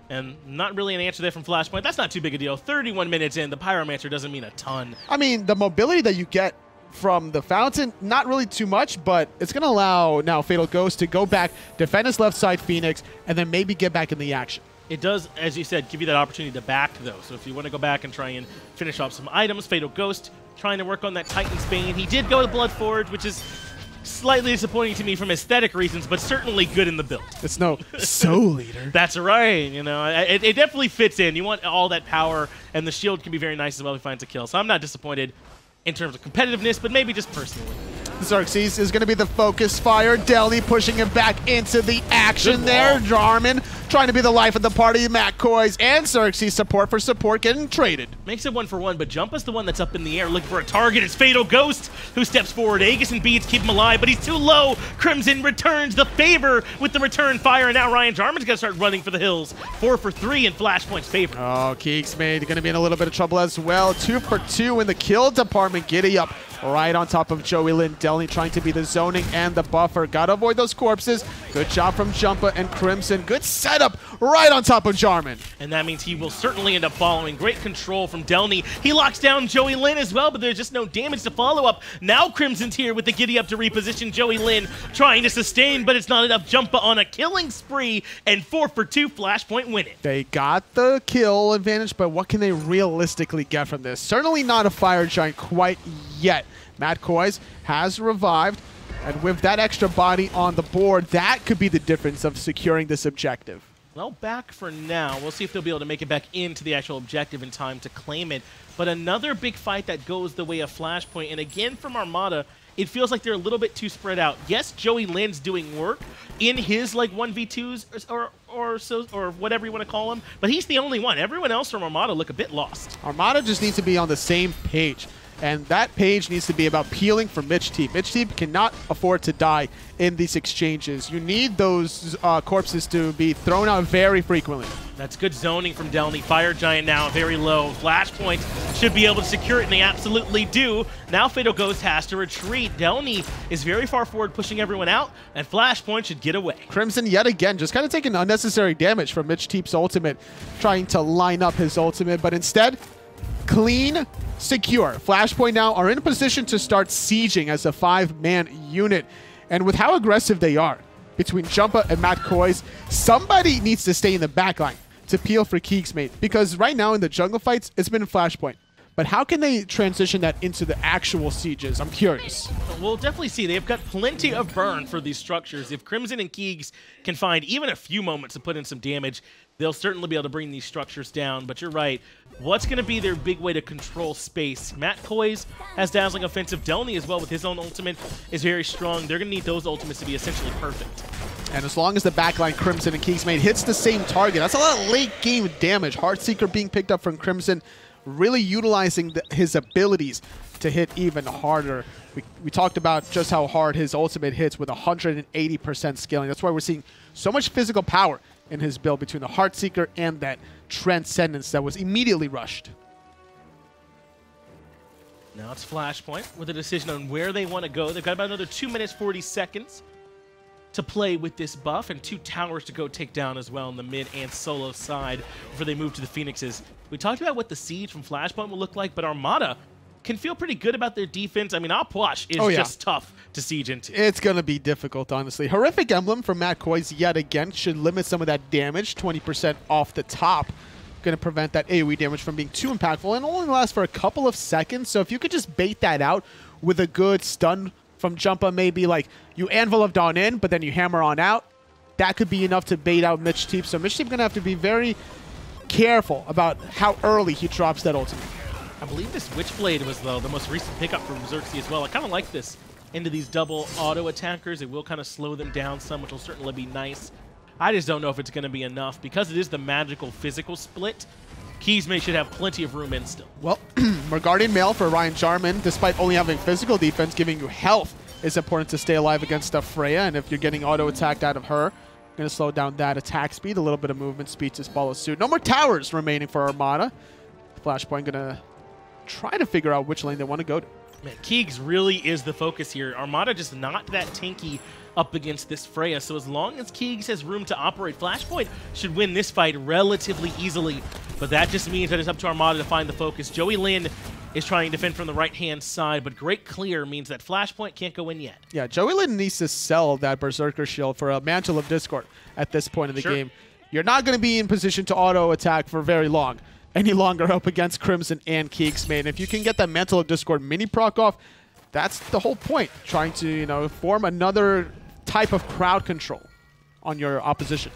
and not really an answer there from Flashpoint. That's not too big a deal. 31 minutes in, the Pyromancer doesn't mean a ton. I mean, the mobility that you get from the Fountain, not really too much, but it's going to allow now Fatal Ghost to go back, defend his left side Phoenix, and then maybe get back in the action. It does, as you said, give you that opportunity to back, though. So if you want to go back and try and finish off some items, Fatal Ghost trying to work on that Titan's Bane. He did go to Bloodforge, which is slightly disappointing to me from aesthetic reasons, but certainly good in the build. It's no Soul Eater. That's right. You know, it definitely fits in. You want all that power, and the shield can be very nice as well if he finds a kill. So I'm not disappointed in terms of competitiveness, but maybe just personally. Zirxy is going to be the focus fire. Delnyy pushing him back into the action there. Jarman trying to be the life of the party. Koiz and Zirxy support getting traded. Makes it 1-for-1, but Jumpahh's the one that's up in the air looking for a target. It's Fatal Ghost who steps forward. Aegis and Beads keep him alive, but he's too low. Crimson returns the favor with the return fire, and now Ryan Jarman's going to start running for the hills. 4 for 3 in Flashpoint's favor. Oh, keegsmate going to be in a little bit of trouble as well. 2 for 2 in the kill department. Giddy up right on top of Joey Linn. Delnyy trying to be the zoning and the buffer. Gotta avoid those corpses. Good job from Jumpahhh and Crimson. Good setup right on top of Jarman. And that means he will certainly end up following. Great control from Delnyy. He locks down Joey Linn as well, but there's just no damage to follow up. Now Crimson's here with the giddy up to reposition Joey Linn, trying to sustain, but it's not enough. Jumpahhh on a killing spree, and 4 for 2, Flashpoint win it. They got the kill advantage, but what can they realistically get from this? Certainly not a Fire Giant quite yet. Koiz has revived, and with that extra body on the board, that could be the difference of securing this objective. Well, back for now. We'll see if they'll be able to make it back into the actual objective in time to claim it. But another big fight that goes the way of Flashpoint, and again from Armada, it feels like they're a little bit too spread out. Yes, Joey Linn's doing work in his like 1v2s or whatever you want to call them, but he's the only one. Everyone else from Armada look a bit lost. Armada just needs to be on the same page. And that page needs to be about peeling for MitchTeep. MitchTeep cannot afford to die in these exchanges. You need those corpses to be thrown out very frequently. That's good zoning from Delnyy. Fire Giant now very low. Flashpoint should be able to secure it, and they absolutely do. Now Fatal Ghost has to retreat. Delnyy is very far forward, pushing everyone out, and Flashpoint should get away. Crimson yet again just kind of taking unnecessary damage from MitchTeep's ultimate, trying to line up his ultimate, but instead, clean, secure. Flashpoint now are in a position to start sieging as a 5-man unit. And with how aggressive they are between Jumpahhh and Koiz, somebody needs to stay in the backline to peel for keegsmate. Because right now in the jungle fights, it's been Flashpoint. But how can they transition that into the actual sieges? I'm curious. We'll definitely see. They've got plenty of burn for these structures. If Crimson and Keegs can find even a few moments to put in some damage, they'll certainly be able to bring these structures down. But you're right. What's going to be their big way to control space? Koiz has dazzling offensive. Delnyy as well with his own ultimate is very strong. They're going to need those ultimates to be essentially perfect. And as long as the backline Crimson and keegsmate hits the same target, that's a lot of late game damage. Heartseeker being picked up from Crimson, really utilizing his abilities to hit even harder. We talked about just how hard his ultimate hits with 180% scaling. That's why we're seeing so much physical power in his build between the Heartseeker and that Transcendence that was immediately rushed. Now it's Flashpoint with a decision on where they want to go. They've got about another 2 minutes, 40 seconds to play with this buff, and 2 towers to go take down as well on the mid and solo side before they move to the Phoenixes. We talked about what the siege from Flashpoint will look like, but Armada can feel pretty good about their defense. I mean, Puch is just tough to siege into. It's going to be difficult, honestly. Horrific Emblem from Koiz yet again should limit some of that damage, 20% off the top. Going to prevent that AoE damage from being too impactful, and only lasts for a couple of seconds. So if you could just bait that out with a good stun from Jumpahhh, maybe like you Anvil of Dawn in, but then you hammer on out, that could be enough to bait out MitchTeep. So MitchTeep going to have to be very careful about how early he drops that ultimate. I believe this Witchblade was the most recent pickup from Zirxy as well. I kind of like this into these double auto attackers. It will kind of slow them down some, which will certainly be nice. I just don't know if it's going to be enough because it is the magical physical split. keegsmate should have plenty of room in still. Well, regarding mail for Ryan Jarman, despite only having physical defense, giving you health is important to stay alive against Freya, and if you're getting auto-attacked out of her, going to slow down that attack speed. A little bit of movement speed to follow suit. No more towers remaining for Armada. Flashpoint going to try to figure out which lane they want to go to. Man, Keegs really is the focus here. Armada just not that tanky up against this Freya, so as long as Keegs has room to operate, Flashpoint should win this fight relatively easily, but that just means that it's up to Armada to find the focus. Joey Linn is trying to defend from the right-hand side, but great clear means that Flashpoint can't go in yet. Yeah, Joey Linn needs to sell that Berserker Shield for a Mantle of Discord at this point in the game. You're not going to be in position to auto-attack for very long, any longer up against Crimson and keegsmate. And if you can get that Mantle of Discord mini proc off, that's the whole point, trying to, you know, form another type of crowd control on your opposition.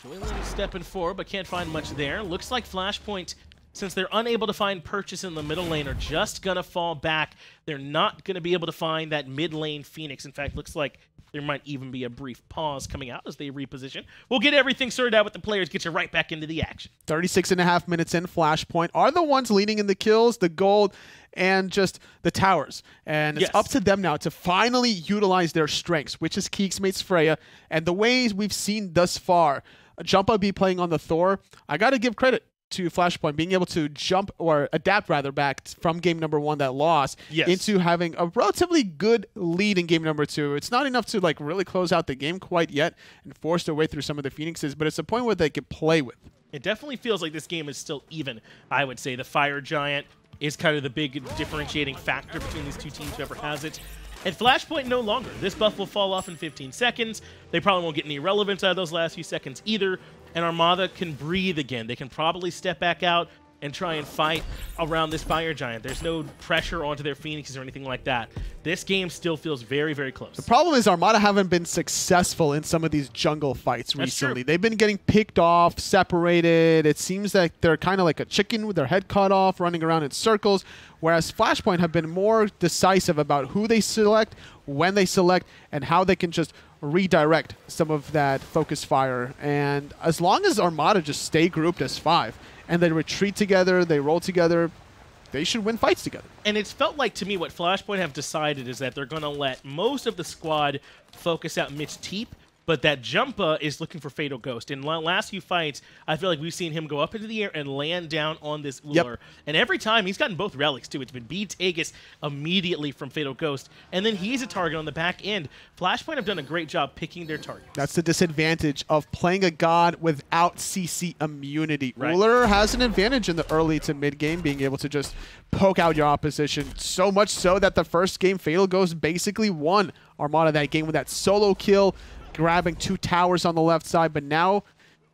Joey Linn is stepping forward, but can't find much there. Looks like Flashpoint, since they're unable to find purchase in the middle lane, are just going to fall back. They're not going to be able to find that mid lane Phoenix. In fact, looks like there might even be a brief pause coming out as they reposition. We'll get everything sorted out with the players, get you right back into the action. 36.5 minutes in, Flashpoint are the ones leading in the kills, the gold, and just the towers. And it's up to them now to finally utilize their strengths, which is keegsmate's Freya. And the ways we've seen thus far, Jumpahhh be playing on the Thor, I got to give credit to Flashpoint being able to jump, or adapt rather, back from game number 1 that lost into having a relatively good lead in game number 2. It's not enough to like really close out the game quite yet and force their way through some of the Phoenixes, but it's a point where they can play with. It definitely feels like this game is still even, I would say. The Fire Giant is kind of the big differentiating factor between these two teams, whoever has it. And Flashpoint no longer. This buff will fall off in 15 seconds. They probably won't get any relevance out of those last few seconds either. And Armada can breathe again. They can probably step back out and try and fight around this Fire Giant. There's no pressure onto their Phoenixes or anything like that. This game still feels very, very close. The problem is Armada haven't been successful in some of these jungle fights recently. They've been getting picked off, separated. It seems like they're kind of like a chicken with their head cut off, running around in circles, whereas Flashpoint have been more decisive about who they select, when they select, and how they can just redirect some of that focus fire. And as long as Armada just stay grouped as 5, and they retreat together, they roll together, they should win fights together. And it's felt like, to me, what Flashpoint have decided is that they're going to let most of the squad focus out MitchTeep, but that Jumpahhh is looking for Fatal Ghost. In the last few fights, I feel like we've seen him go up into the air and land down on this Ullr. And every time, he's gotten both relics, too. It's been B-Tagus immediately from Fatal Ghost, and then he's a target on the back end. Flashpoint have done a great job picking their targets. That's the disadvantage of playing a god without CC immunity. Ullr has an advantage in the early to mid-game, being able to just poke out your opposition, so much so that the first game, Fatal Ghost basically won Armada that game with that solo kill, grabbing 2 towers on the left side, but now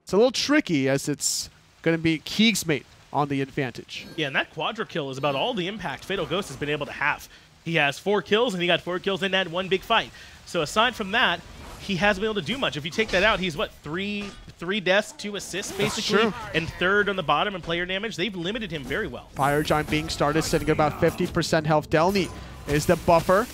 it's a little tricky as it's going to be keegsmate on the advantage. Yeah, and that quadra kill is about all the impact Fatal Ghost has been able to have. He has 4 kills, and he got 4 kills in that one big fight. So aside from that, he hasn't been able to do much. If you take that out, he's what, 3 deaths, 2 assists, basically, and 3rd on the bottom in player damage. They've limited him very well. Fire Giant being started, sitting at about 50% health. Delnyy is the buffer.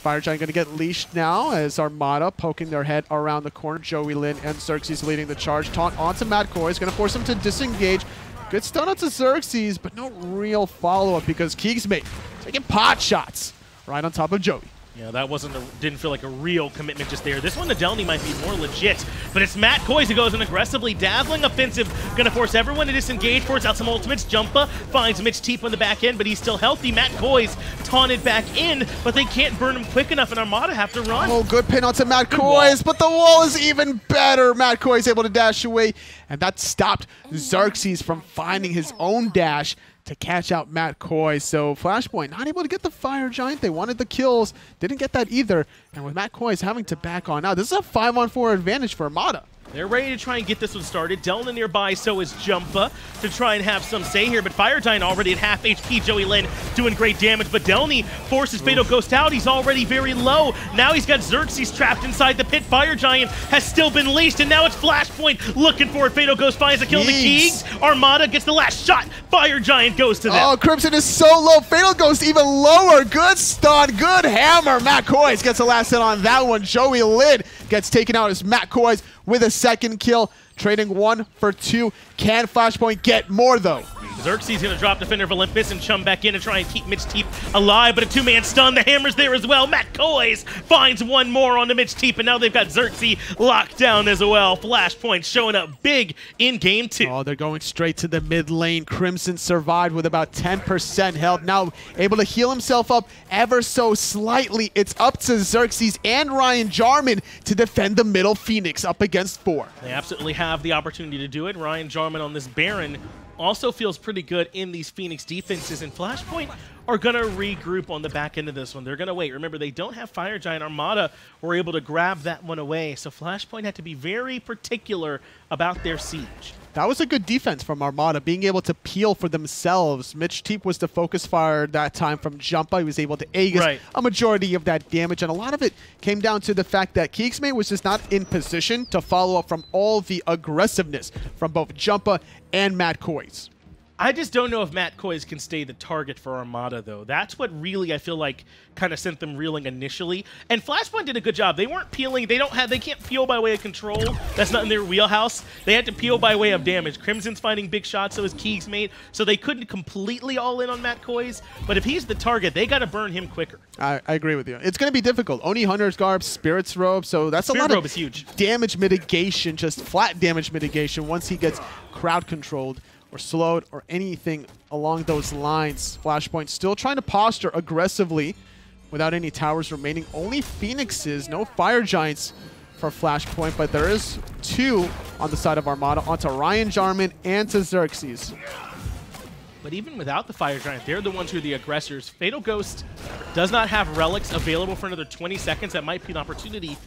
Fire Giant going to get leashed now as Armada poking their head around the corner. Joey Linn and Zirxy leading the charge. Taunt onto Koiz, going to force him to disengage. Good stun onto Zirxy, but no real follow-up because keegsmate taking pot shots right on top of Joey. Yeah, that didn't feel like a real commitment just there. This one, the Delnyy might be more legit, but it's Koiz who goes an aggressively dazzling offensive, gonna force everyone to disengage, force out some ultimates. Jumpahhh finds MitchTeep on the back end, but he's still healthy. Koiz taunted back in, but they can't burn him quick enough, and Armada have to run. Oh, good pin onto Koiz, but the wall is even better. Koiz able to dash away, and that stopped Zirxy from finding his own dash to catch out Koiz. So Flashpoint not able to get the Fire Giant. They wanted the kills, didn't get that either. And with Koiz having to back on out, this is a 5-on-4 advantage for Armada. They're ready to try and get this one started. Delnyy nearby, so is Jumpahhh to try and have some say here. But Fire Giant already at half HP. Joey Linn doing great damage, but Delnyy forces Fatal Ghost out. He's already very low. Now he's got Zirxy trapped inside the pit. Fire Giant has still been leashed, and now it's Flashpoint looking for it. Fatal Ghost finds a kill to Keegs. Armada gets the last shot. Fire Giant goes to them. Oh, Crimson is so low. Fatal Ghost even lower. Good stun, good hammer. Koiz gets the last hit on that one. Joey Linn gets taken out as Matt Koiz with a second kill, trading 1 for 2. Can Flashpoint get more, though? Zirxy's going to drop Defender of Olympus and chum back in and try and keep MitchTeep alive, but a two-man stun. The hammer's there as well. Matt Koiz finds one more onto MitchTeep, and now they've got Zirxy locked down as well. Flashpoint showing up big in game 2. Oh, they're going straight to the mid lane. Crimson survived with about 10% health. Now able to heal himself up ever so slightly. It's up to Zirxy and Ryan Jarman to defend the middle Phoenix up against 4. They absolutely have the opportunity to do it. Ryan Jarman on this Baron also feels pretty good in these Phoenix defenses, and Flashpoint are going to regroup on the back end of this one. They're going to wait. Remember, they don't have Fire Giant. Armada were able to grab that one away, so Flashpoint had to be very particular about their siege. That was a good defense from Armada, being able to peel for themselves. MitchTeep was the focus fire that time from Jumpahhh. He was able to Aegis a majority of that damage, and a lot of it came down to the fact that keegsmate was just not in position to follow up from all the aggressiveness from both Jumpahhh and Matt Koiz. I just don't know if Matt Koiz can stay the target for Armada, though. That's what really, I feel like, kind of sent them reeling initially. And Flashpoint did a good job. They weren't peeling. They can't peel by way of control. That's not in their wheelhouse. They had to peel by way of damage. Crimson's finding big shots, so is keegsmate. So they couldn't completely all in on Matt Koiz. But if he's the target, they got to burn him quicker. I agree with you. It's going to be difficult. Only Hunter's Garb, Spirit's Robe, so that's a lot of is huge. Damage mitigation, just flat damage mitigation once he gets crowd controlled or slowed or anything along those lines. Flashpoint still trying to posture aggressively without any towers remaining. Only Phoenixes, no Fire Giants for Flashpoint, but there is 2 on the side of Armada onto Ryan Jarman and to Zirxy. But even without the Fire Giant, they're the ones who are the aggressors. Fatal Ghost does not have relics available for another 20 seconds. That might be an opportunity,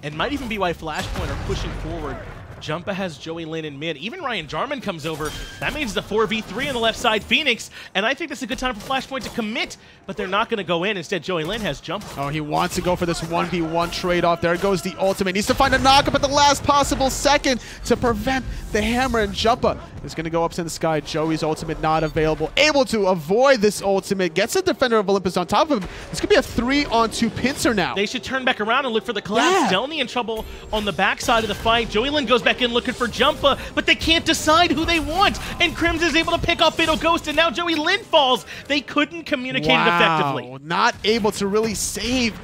and might even be why Flashpoint are pushing forward. Jumpahhh has Joey Linn in mid. Even Ryan Jarman comes over. That means the 4v3 on the left side, Phoenix. And I think this is a good time for Flashpoint to commit, but they're not going to go in. Instead, Joey Linn has Jumpahhh. Oh, he wants to go for this 1v1 trade-off. There goes the ultimate. Needs to find a knockup at the last possible second to prevent the hammer, and Jumpahhh is going to go up to the sky. Joey's ultimate not available. Able to avoid this ultimate. Gets a Defender of Olympus on top of him. This could be a 3-on-2 pincer now. They should turn back around and look for the collapse. Yeah. Delnyy in trouble on the backside of the fight. Joey Linn goes back in looking for Jumpahhh, but they can't decide who they want. And Crims is able to pick off Fatal Ghost, and now Joey Linn falls. They couldn't communicate it effectively. Not able to really save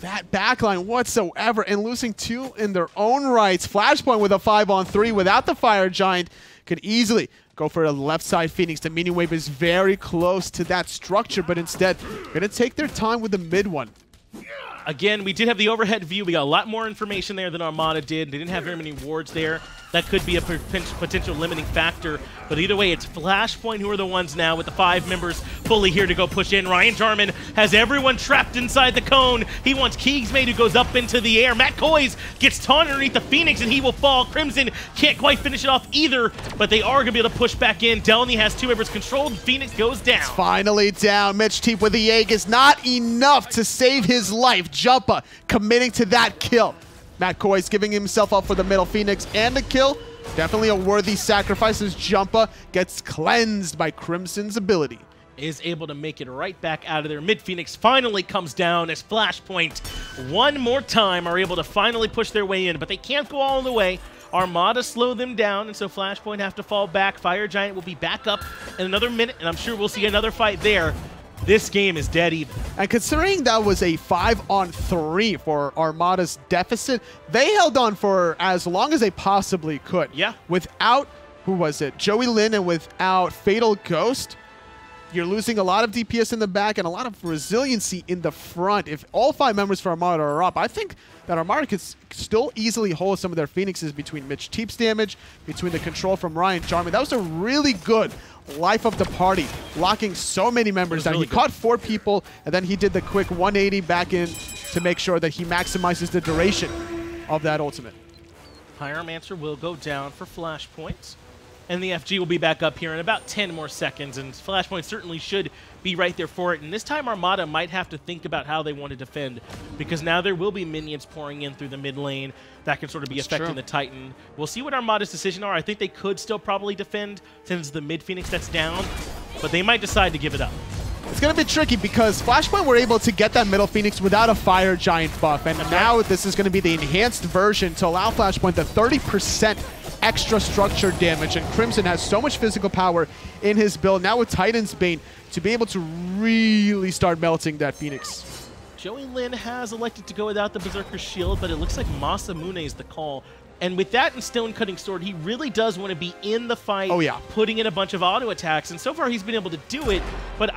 that backline whatsoever, and losing 2 in their own rights. Flashpoint with a 5-on-3 without the Fire Giant could easily go for a left side Phoenix. The Minion Wave is very close to that structure, but instead going to take their time with the mid one. Again, we did have the overhead view. We got a lot more information there than Armada did. They didn't have very many wards there. That could be a potential limiting factor. But either way, it's Flashpoint who are the ones now with the 5 members fully here to go push in. Ryan Jarman has everyone trapped inside the cone. He wants keegsmate who goes up into the air. Matt Koiz gets taunted underneath the Phoenix and he will fall. Crimson can't quite finish it off either, but they are going to be able to push back in. Delnyy has 2 members controlled. Phoenix goes down. It's finally down. MitchTeep with the Aegis. Not enough to save his life. Jumpahhh committing to that kill. Matt Koiz giving himself up for the middle Phoenix and the kill. Definitely a worthy sacrifice as Jumpahhh gets cleansed by Crimson's ability. Is able to make it right back out of there. Mid Phoenix finally comes down as Flashpoint one more time are able to finally push their way in, but they can't go all the way. Armada slow them down, and so Flashpoint have to fall back. Fire Giant will be back up in another minute, and I'm sure we'll see another fight there. This game is dead even. And considering that was a 5-on-3 for Armada's deficit, they held on for as long as they possibly could. Yeah. Without, who was it, Joey Linn, and without Fatal Ghost, you're losing a lot of DPS in the back and a lot of resiliency in the front. If all 5 members for Armada are up, I think that Armada could still easily hold some of their Phoenixes between MitchTeep's damage, between the control from Ryan Jarman. That was a really good life of the party, locking so many members down. Really he caught 4 people, and then he did the quick 180 back in to make sure that he maximizes the duration of that ultimate. Pyromancer will go down for Flashpoints, and the FG will be back up here in about 10 more seconds, and Flashpoint certainly should be right there for it. And this time Armada might have to think about how they want to defend, because now there will be minions pouring in through the mid lane that can sort of be affecting the Titan. We'll see what Armada's decision are. I think they could still probably defend since the mid Phoenix that's down, but they might decide to give it up. It's going to be tricky because Flashpoint were able to get that middle Phoenix without a Fire Giant buff, and now this is going to be the enhanced version to allow Flashpoint the 30% extra structure damage, and Crimson has so much physical power in his build, now with Titan's Bane, to be able to really start melting that Phoenix. Joey Linn has elected to go without the Berserker Shield, but it looks like Masamune is the call. And with that and Stone Cutting Sword, he really does want to be in the fight, putting in a bunch of auto attacks, and so far he's been able to do it, but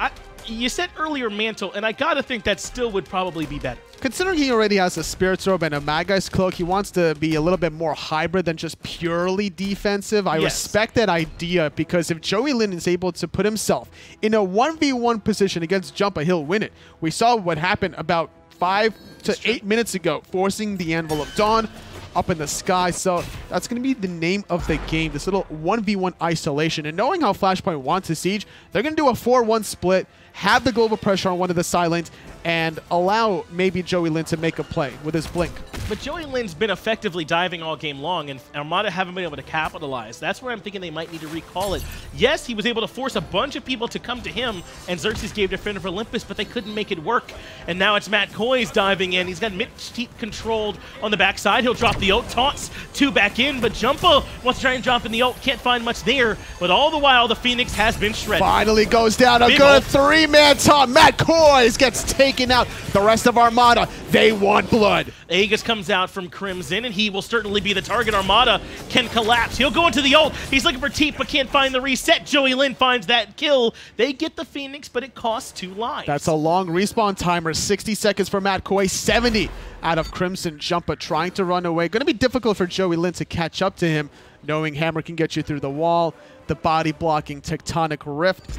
you said earlier Mantle, and I gotta think that still would probably be better. Considering he already has a Spirit's Robe and a Mad Cloak, he wants to be a little bit more hybrid than just purely defensive. I respect that idea, because if Joey Linn is able to put himself in a 1v1 position against Jumpahhh, he'll win it. We saw what happened about 5 to 8 minutes ago, forcing the Anvil of Dawn up in the sky. So that's going to be the name of the game, this little 1v1 isolation. And knowing how Flashpoint wants to siege, they're going to do a 4-1 split, have the global pressure on one of the side lanes, and allow maybe Joey Linn to make a play with his blink. But Joey Linn's been effectively diving all game long, and Armada haven't been able to capitalize. That's where I'm thinking they might need to recall it. Yes, he was able to force a bunch of people to come to him, and Zirxy's gave Defender of Olympus, but they couldn't make it work. And now it's Matt Koiz diving in. He's got MitchTeep controlled on the backside. He'll drop the ult, taunts 2 back in, but Jumpahhh wants to try and drop in the ult. Can't find much there, but all the while, the Phoenix has been shredded. Finally goes down. A good 3-man taunt. Matt Koiz gets taken out. The rest of Armada, they want blood. Aegis comes out from Crimson, and he will certainly be the target. Armada can collapse. He'll go into the ult. He's looking for Teep, but can't find the reset. Joey Linn finds that kill. They get the Phoenix, but it costs 2 lives. That's a long respawn timer. 60 seconds for Matt Koiz. 70 out of Crimson. Jumpahhh trying to run away. Going to be difficult for Joey Linn to catch up to him, knowing Hammer can get you through the wall. The body blocking Tectonic Rift.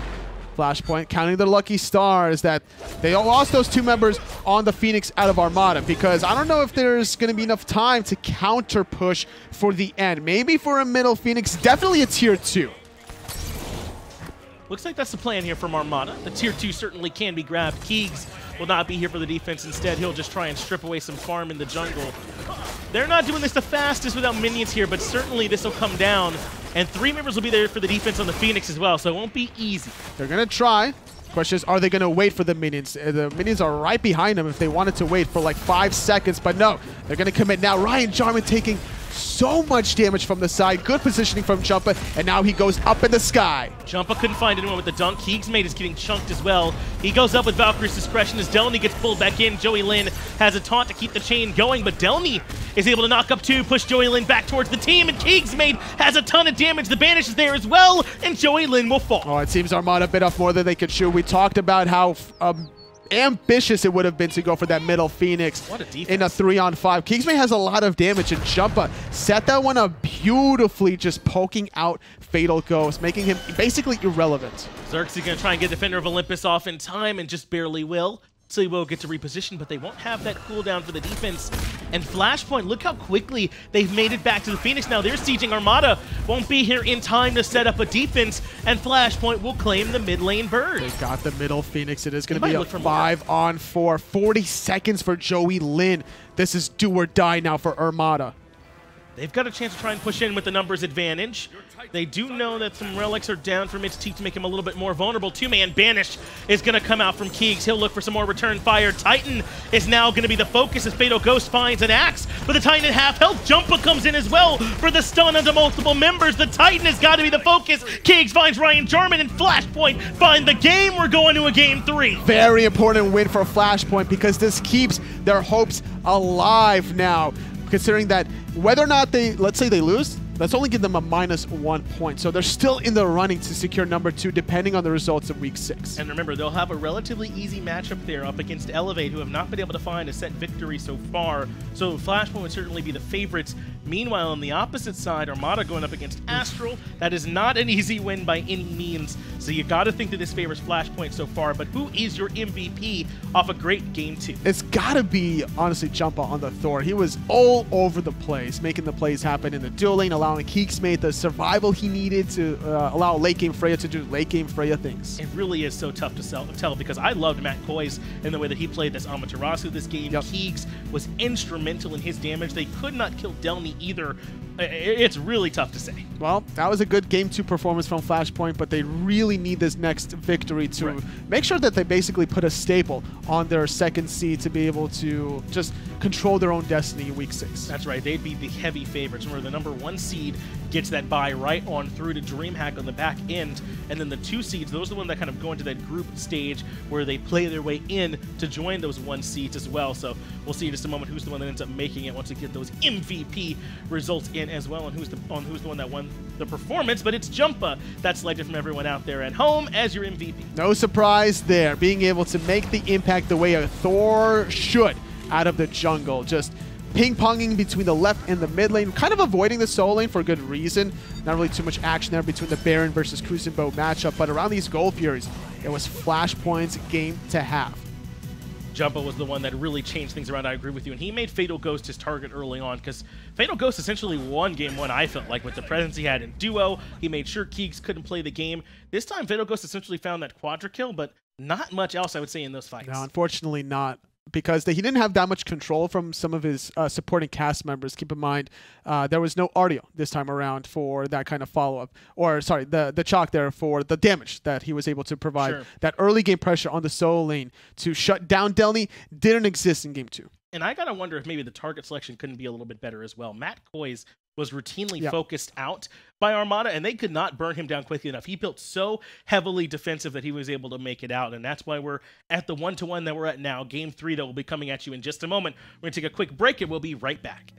Flashpoint counting their lucky stars that they lost those 2 members on the Phoenix out of Armada, because I don't know if there's going to be enough time to counter push for the end. Maybe for a middle Phoenix, definitely a tier 2. Looks like that's the plan here from Armada. The tier 2 certainly can be grabbed. Keegs will not be here for the defense. Instead, he'll just try and strip away some farm in the jungle. They're not doing this the fastest without minions here, but certainly this will come down. And 3 members will be there for the defense on the Phoenix as well, so it won't be easy. They're going to try. Question is, are they going to wait for the minions? The minions are right behind them if they wanted to wait for like 5 seconds, but no. They're going to commit now. Ryan Jarman taking so much damage from the side. Good positioning from Jumpahhh, and now he goes up in the sky. Jumpahhh couldn't find anyone with the dunk. keegsmate is getting chunked as well. He goes up with Valkyrie's Discretion as Delnyy gets pulled back in. Joey Linn has a taunt to keep the chain going, but Delnyy is able to knock up 2, push Joey Linn back towards the team, and keegsmate has a ton of damage. The banish is there as well, and Joey Linn will fall. Oh, it seems Armada bit off more than they could chew. We talked about how ambitious it would have been to go for that middle Phoenix in a 3-on-5. keegsmate has a lot of damage, and Jumpahhh set that one up beautifully, just poking out Fatal Ghost, making him basically irrelevant. Zirxy gonna try and get Defender of Olympus off in time, and just barely will. So he will get to reposition, but they won't have that cooldown for the defense. And Flashpoint, look how quickly they've made it back to the Phoenix. Now they're sieging Armada. Won't be here in time to set up a defense, and Flashpoint will claim the mid lane bird. They got the middle Phoenix. It is going to be a 5-on-4. 40 seconds for Joey Linn. This is do or die now for Armada. They've got a chance to try and push in with the numbers advantage. They do know that some relics are down for MitchTeep to make him a little bit more vulnerable. 2-man banish is going to come out from Keegs. He'll look for some more return fire. Titan is now going to be the focus as Fatal Ghost finds an axe. But the Titan at half health. Jumpahhh comes in as well for the stun onto multiple members. The Titan has got to be the focus. Keegs finds Ryan Jarman, and Flashpoint find the game. We're going to a game 3. Very important win for Flashpoint, because this keeps their hopes alive now. Considering that whether or not let's say they lose, let's only give them a -1 point. So they're still in the running to secure number 2, depending on the results of Week 6. And remember, they'll have a relatively easy matchup there up against Elevate, who have not been able to find a set victory so far. So Flashpoint would certainly be the favorites. Meanwhile, on the opposite side, Armada going up against Astral. That is not an easy win by any means. So you got to think that this favors Flashpoint so far. But who is your MVP off a great game 2? It's got to be, honestly, Jumpahhh on the Thor. He was all over the place, making the plays happen in the duel lane, allowing keegsmate the survival he needed to allow late game Freya to do late game Freya things. It really is so tough to tell, because I loved Matt Koiz in the way that he played this Amaterasu this game. Keegs was instrumental in his damage. They could not kill Delnyy either, It's really tough to say. Well, that was a good Game 2 performance from Flashpoint, but they really need this next victory to make sure that they basically put a staple on their second seed to be able to just control their own destiny in Week 6. That's right. They'd be the heavy favorites. Remember, the #1 seed gets that bye right on through to DreamHack on the back end, and then the 2 seeds, those are the ones that kind of go into that group stage where they play their way in to join those 1 seeds as well. So we'll see in just a moment who's the one that ends up making it once we get those MVP results in as well, and who's the one that won the performance. But it's Jumpahhh that's selected from everyone out there at home as your MVP. No surprise there, being able to make the impact the way a Thor should out of the jungle, just ping-ponging between the left and the mid lane, kind of avoiding the solo lane for good reason. Not really too much action there between the Baron versus Kuzenbo matchup, but around these Gold Furies, it was Flashpoint's game to have. Jumpahhh was the one that really changed things around, I agree with you, and he made Fatal Ghost his target early on, because Fatal Ghost essentially won Game 1, I felt like, with the presence he had in duo. He made sure Keegs couldn't play the game. This time, Fatal Ghost essentially found that quadra kill, but not much else, I would say, in those fights. No, unfortunately not, because he didn't have that much control from some of his supporting cast members. Keep in mind, there was no Artio this time around for that kind of follow-up. Or, sorry, the chalk there for the damage that he was able to provide. Sure. That early game pressure on the solo lane to shut down Delnyy didn't exist in Game 2. And I gotta wonder if maybe the target selection couldn't be a little bit better as well. Matt Koiz was routinely focused out by Armada, and they could not burn him down quickly enough. He built so heavily defensive that he was able to make it out, and that's why we're at the 1-1 that we're at now. Game 3 that will be coming at you in just a moment. We're gonna take a quick break, and we'll be right back.